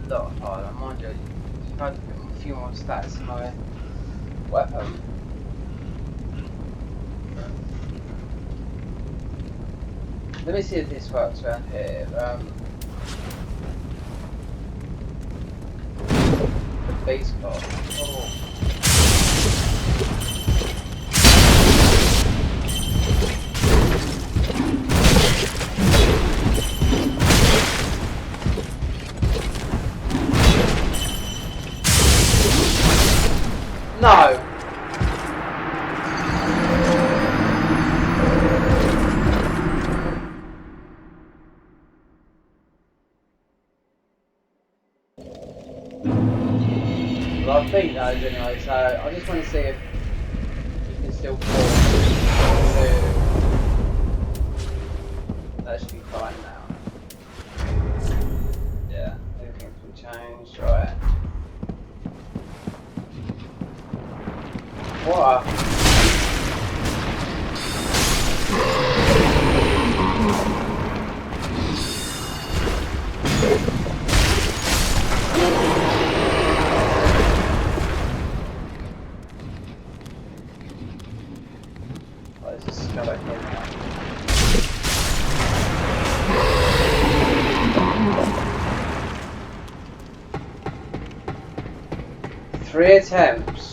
lot harder. Mind you, I've had a few more stats in my weapon. Let me see if this works around here. The base box. Oh. No! Well, I beat those anyway, so I just want to see if you can still fall. That should be fine now. Yeah, everything's been changed, right. What? Let's just go back in now. Three attempts.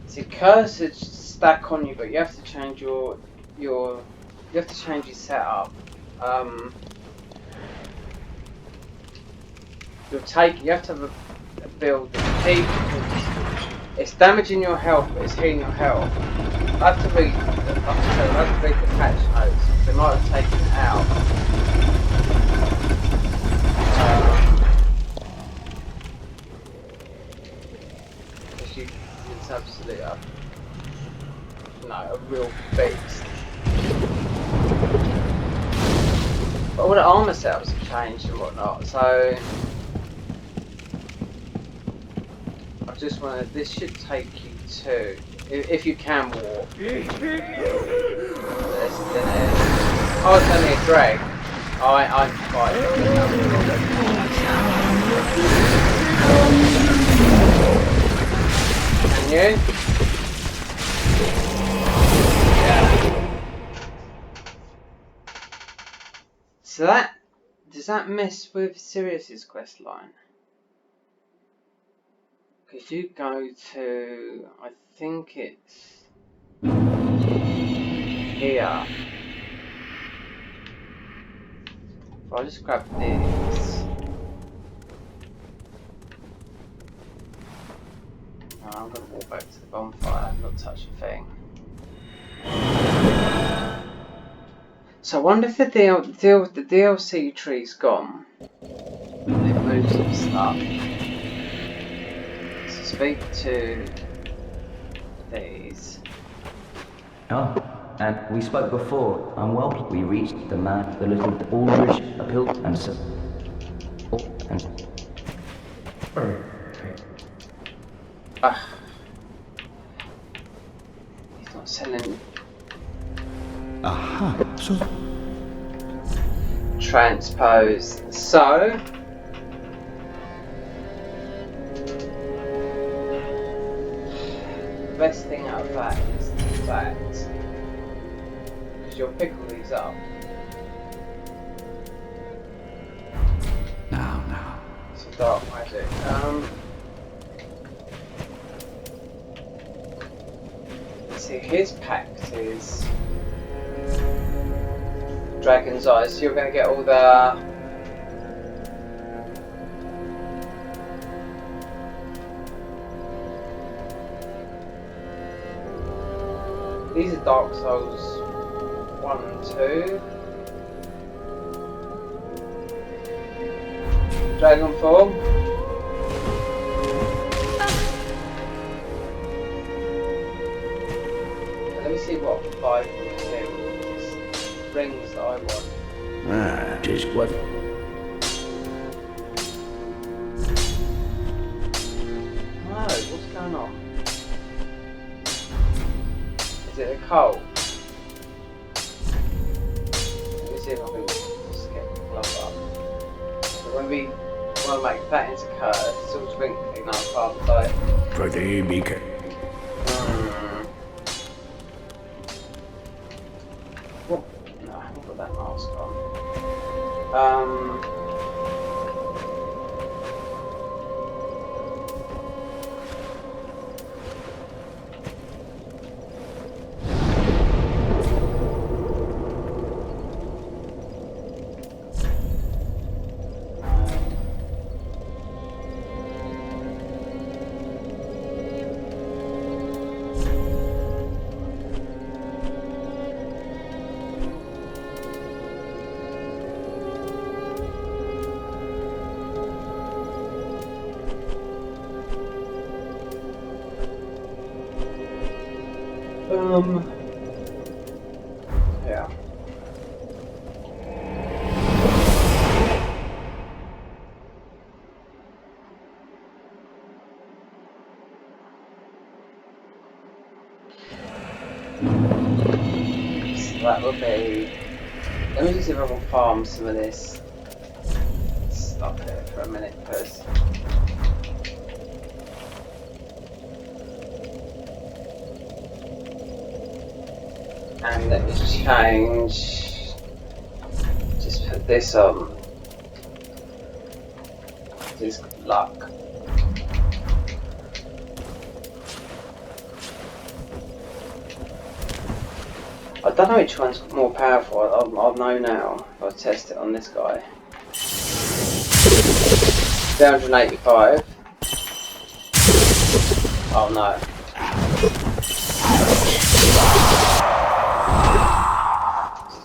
See, cursors stack on you, but you have to change you have to change your setup. You have to have a build that's it's damaging your health, but it's healing your health. I have to read the patch notes. They might have taken it out. It's absolutely a real beast. But all the armor setups have changed and whatnot, so I just want to. This should take you to, if you can walk. Oh, it's only a drag. I'm fine. Can you? Yeah. So does that mess with Sirius's quest line? Because you go to, I think it's here. If I just grab this. No, I'm going to walk back to the bonfire. I've not touched a thing. So I wonder if the DLC tree's gone. They've moved some stuff. So speak to these. Oh, and we spoke before. I'm well. We reached the little Aldridge uphill and so. Oh, and. He's not selling. Aha. So Transpose. So the best thing out of that is the fact, because you'll pickle these up. now. Some dark magic. Let's see, his pact is Dragon's Eyes, so you're going to get all the these are Dark Souls 1 and 2. Dragon form. Let me see what 5 and 2 rings that I want. Just what? No, what's going on? Is it a cold? see if I can just get the glove up. So when we want to make that into curse, it's all twinkling on Father's eye. Pretty beacon. What? No, I haven't got that mask on. Yeah. So that would be. Let me just see if I can farm some of this stuff here for a minute first. And let me change, just put this on, this luck. I don't know which one's more powerful, I'll know now if I test it on this guy. 385. Oh no.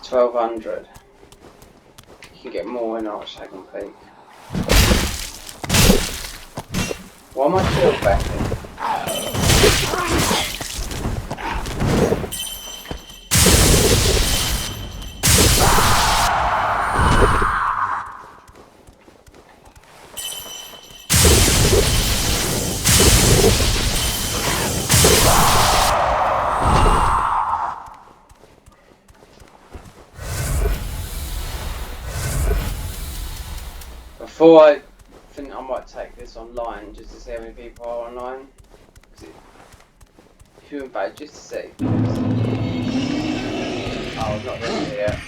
1200. You can get more in Archsagon Peak. Why am I still backing? Before I think I might take this online just to see how many people are online. Human badge just to see. Oh, I'm not ready yet.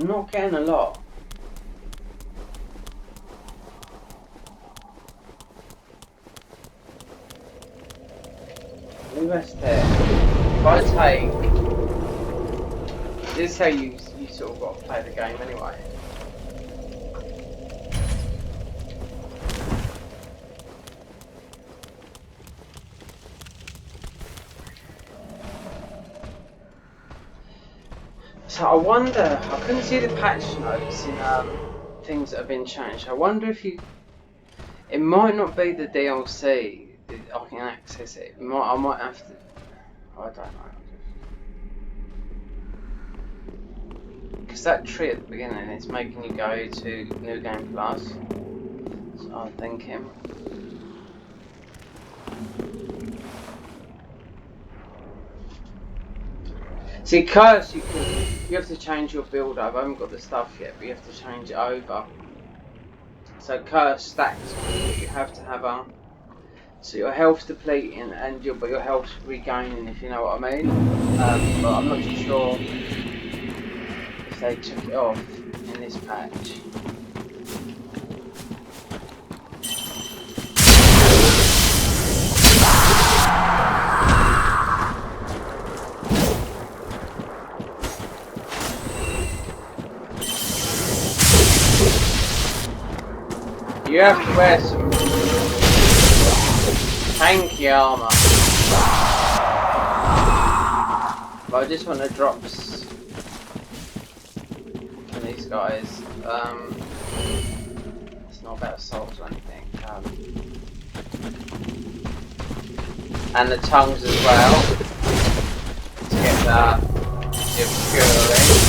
Not getting a lot. Let me rest here. If I take, this is how you sort of got to play the game anyway. So I wonder, I couldn't see the patch notes in things that have been changed. I wonder if it might not be the DLC that I can access it. I might have to, I don't know. Because that tree at the beginning is making you go to New Game Plus. So I'm thinking. See, curse, you have to change your build up. I haven't got the stuff yet, but you have to change it over. So curse stacks, you have to have so your health's depleting and but your health's regaining, if you know what I mean. But I'm not too sure if they took it off in this patch. You have to wear some tanky armour. But I just want to drop from these guys. It's not about souls or anything. And the tongues as well. To get the obscuring.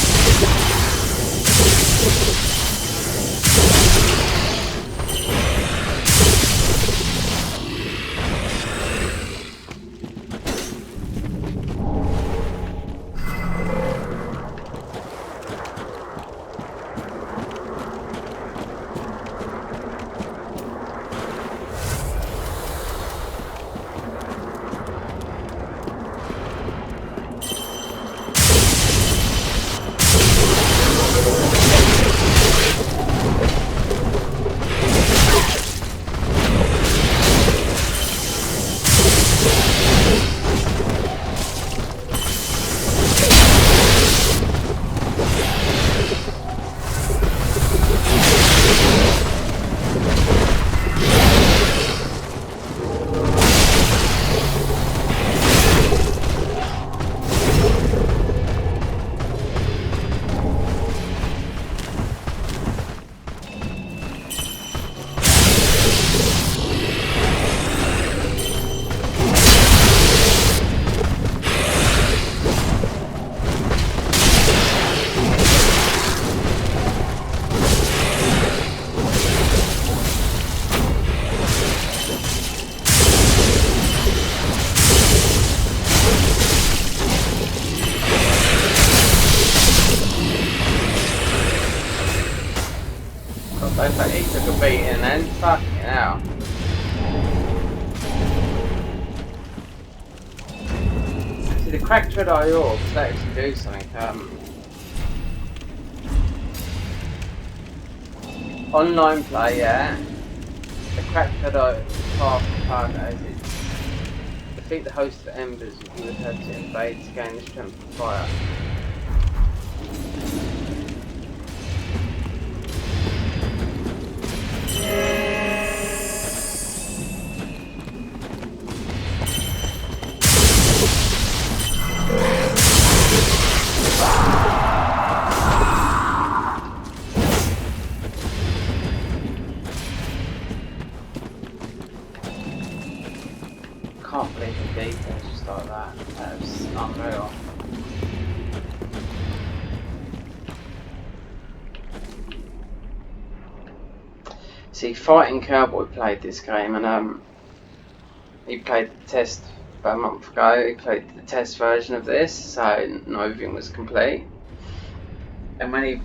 He took a beating then, fucking hell. See, the cracked red eye orbs, they actually do something. Online play, yeah. The cracked red eye target is defeat the host of embers you would have to invade to gain the strength of fire. Can't believe the details just like that. That was unreal. See, Fighting Cowboy played this game, and he played the test about a month ago. He played the test version of this, so not everything was complete. And when he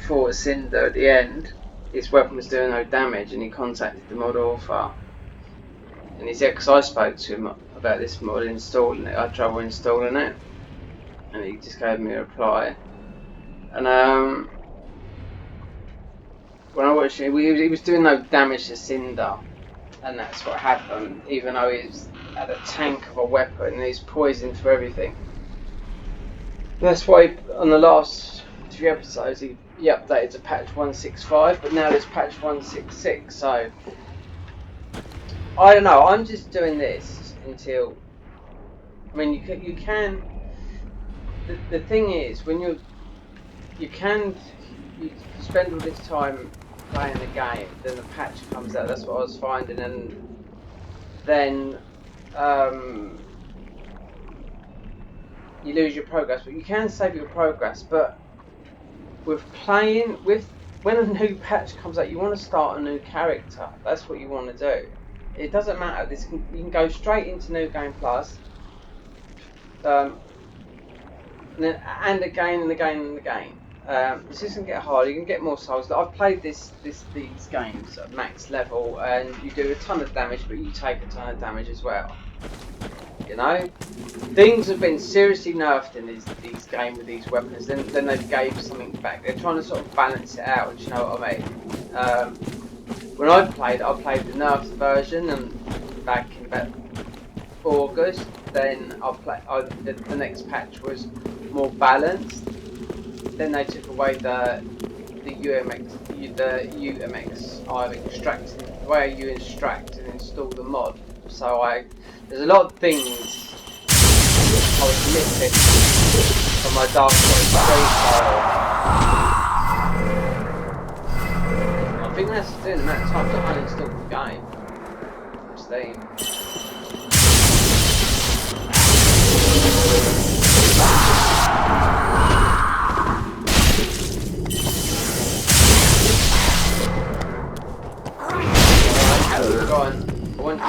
fought a Cinder at the end, his weapon was doing no damage, and he contacted the mod author. And he said, because I spoke to him about this mod, installing it, I had trouble installing it, and he just gave me a reply. And when I watched it, he was doing no damage to Cinder, and that's what happened, even though he had a tank of a weapon and he's poisoned for everything. That's why on the last 3 episodes he updated to patch 165, but now there's patch 166, so I don't know, I'm just doing this until, I mean, you can the thing is, when you spend all this time playing the game, then the patch comes out, that's what I was finding, and then you lose your progress, but you can save your progress. But when a new patch comes out, you want to start a new character, that's what you want to do. It doesn't matter. You can go straight into New Game Plus, and again and again and again. This isn't get harder. You can get more souls. I've played these games at max level, and you do a ton of damage, but you take a ton of damage as well. You know, things have been seriously nerfed in these games with these weapons. Then they gave something back. They're trying to sort of balance it out. Do you know what I mean? When I played the nerfed version, and back in about August. Then the next patch was more balanced. Then they took away the UMX I've extracted, the way you extract and install the mod. So there's a lot of things I was missing from my Dark Souls 3 style. think that's doing the amount of time to uninstall the game. Steam. Alright, go on. I want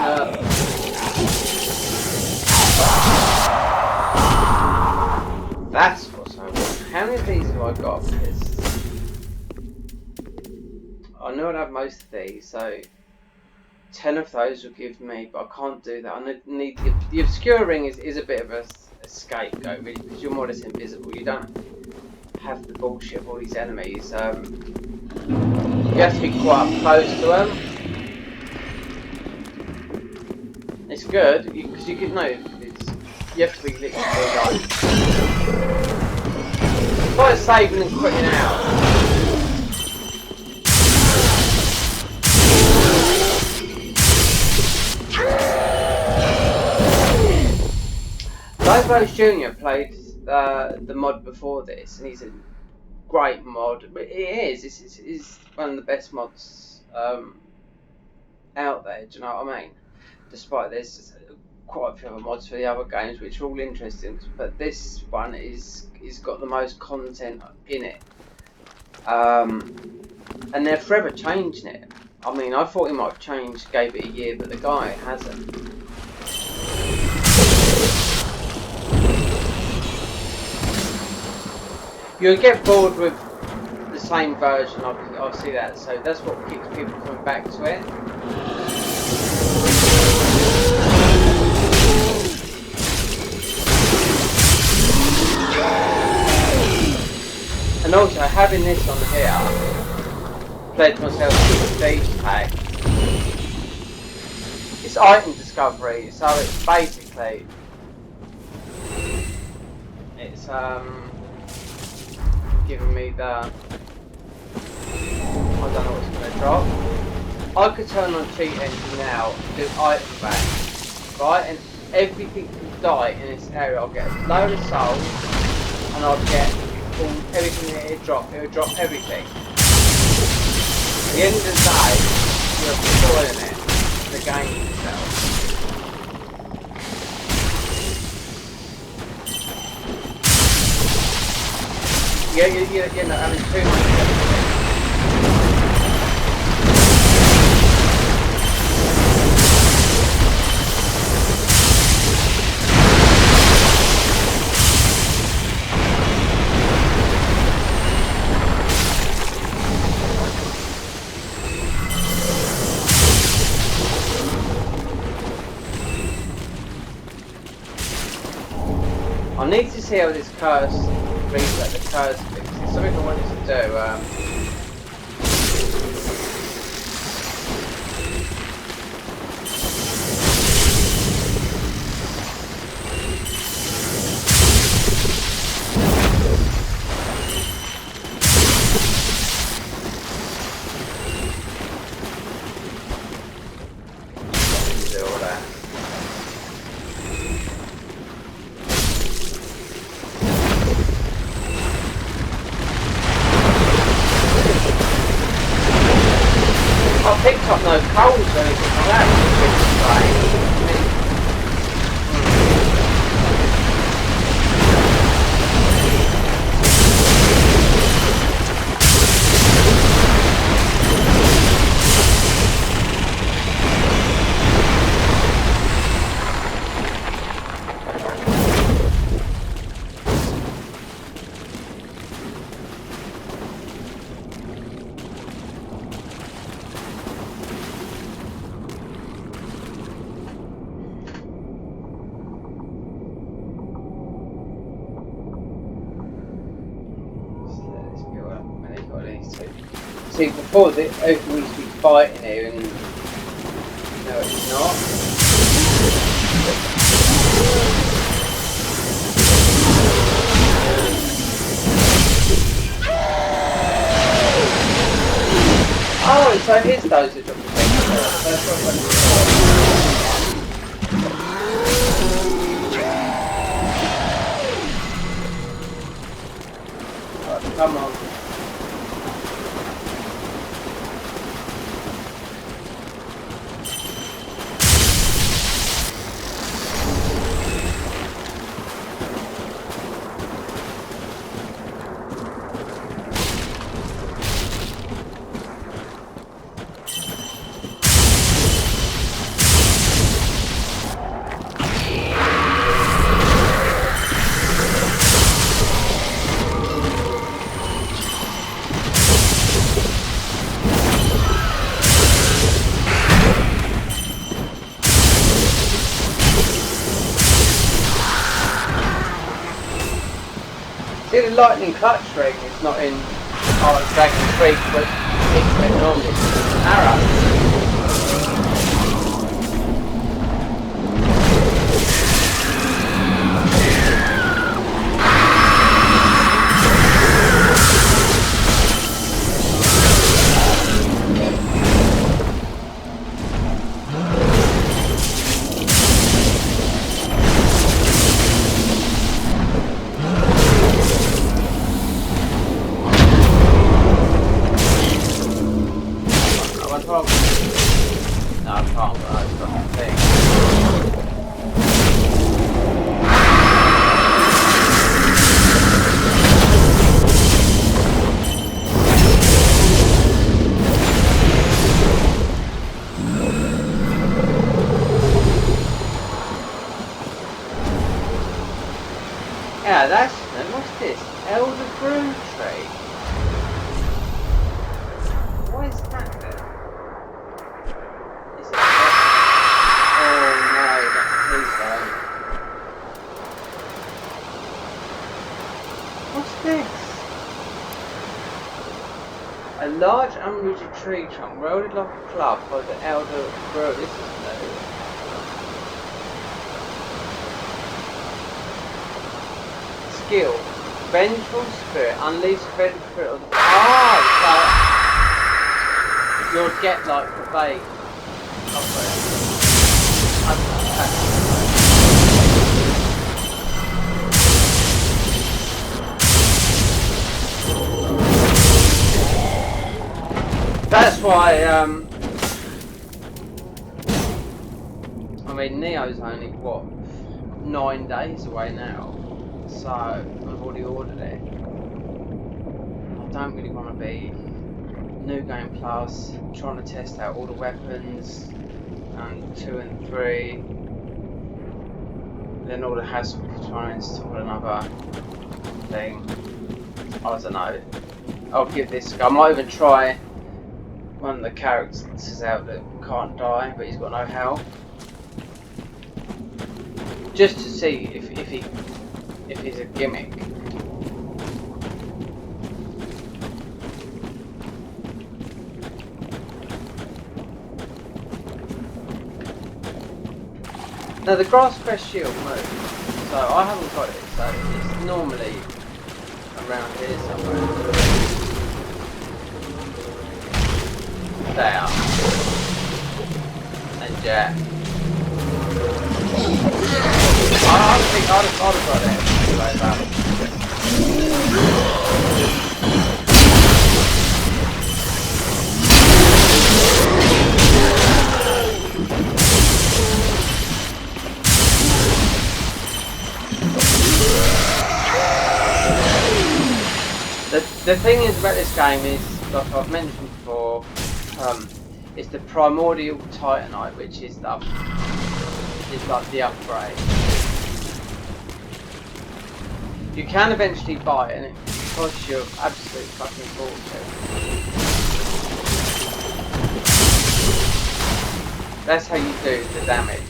That's what's I want. How many of these have I got? Because I know I'd have most of these, so 10 of those will give me, but I can't do that. I need the obscure ring is a bit of a scapegoat, really, because you're more or less invisible. You don't have the bullshit of all these enemies. You have to be quite up close to them. It's good because you can know you have to be literally like quite saving and quitting out. Lobos Jr. played the mod before this, and he's a great mod. But it is. It's one of the best mods out there. Do you know what I mean? Despite there's quite a few other mods for the other games, which are all interesting, but this one is got the most content in it. And they're forever changing it. I mean, I thought he might have changed, gave it a year, but the guy hasn't. You'll get bored with the same version, I'll see that, so that's what keeps people coming back to it. And also, having this on here, pledged myself to the stage pack. It's item discovery, so it's basically, it's giving me the, I don't know what's going to drop. I could turn on cheat engine now and do item back, right, and everything can die in this area. I'll get a load of souls, and I'll get everything that it would drop everything. At the end of the day, you're destroying it, the game itself. You're not having too much of everything. I need to see how this curse reset the curse fix. It's something I wanted to do. Do all that. I picked up no coals or anything like that, which is strange. See, before everyone used to be fighting here, and no, it's not. Oh, so here's those that drop the thing. That's what I'm come on. See, the lightning clutch ring is not in Dragon Creek, but it's normally arrow. Yeah, that's what's this? Elder Broom Tree. What is that then? Is it oh no, please don't. What's this? A large unrooted tree trunk rolled like a club by the Elder Broom. This is new. Skill. Vengeful spirit. Unleash the vengeful spirit of the... Oh! So you'll get like the bait. That's why, I mean, Neo's only, what, 9 days away now. So, I've already ordered it. I don't really want to be New Game Plus, trying to test out all the weapons, and 2 and 3. Then all the hassle for trying to install another thing. I don't know. I'll give this a go. I might even try one of the characters out that can't die, but he's got no health. Just to see if he's a gimmick. Now the grass crest shield moves, so I haven't got it, so it's normally around here somewhere. There. And Jack. I think I'd have got it like that. The thing is about this game is, like I've mentioned before, it's the primordial titanite, which is like the upgrade. You can eventually buy it, and it costs you absolute fucking fortune. That's how you do the damage.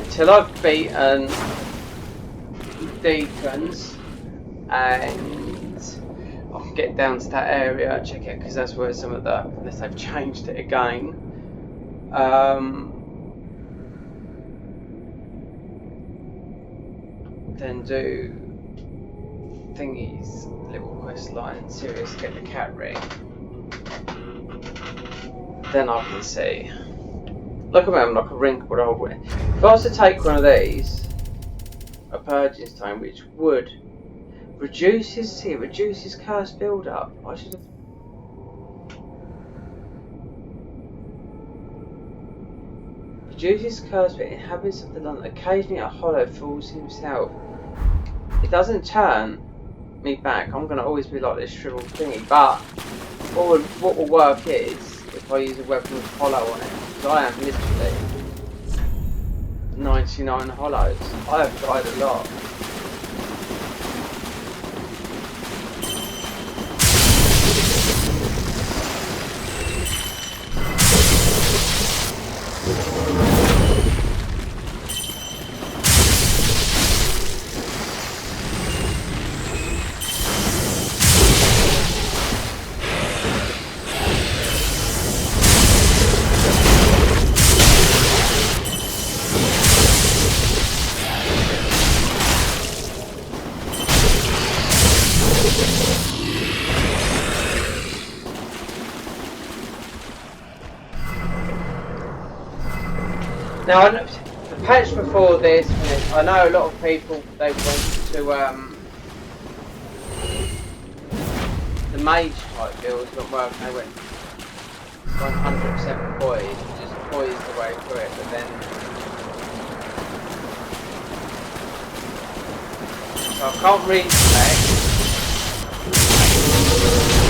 Until I've beaten Deacons and I can get down to that area, check it, because that's where some of the, unless they've changed it again, then do thingies, little quest line, serious, get the cat ring, then I can see. Look at him like a wrinkled old one. If I was to take one of these, a purging stone, which would reduce his curse build up. I should have. Reduces curse but inhabits of the land. Occasionally a hollow falls himself. It doesn't turn me back. I'm gonna always be like this shriveled thingy. But what will work is if I use a weapon with hollow on it. Because I am literally 99 hollows. I have died a lot. Now, the patch before this, I know a lot of people, they went to the mage type build, but working, they went 100% poised, just poised the way through it, but then so I can't read the text.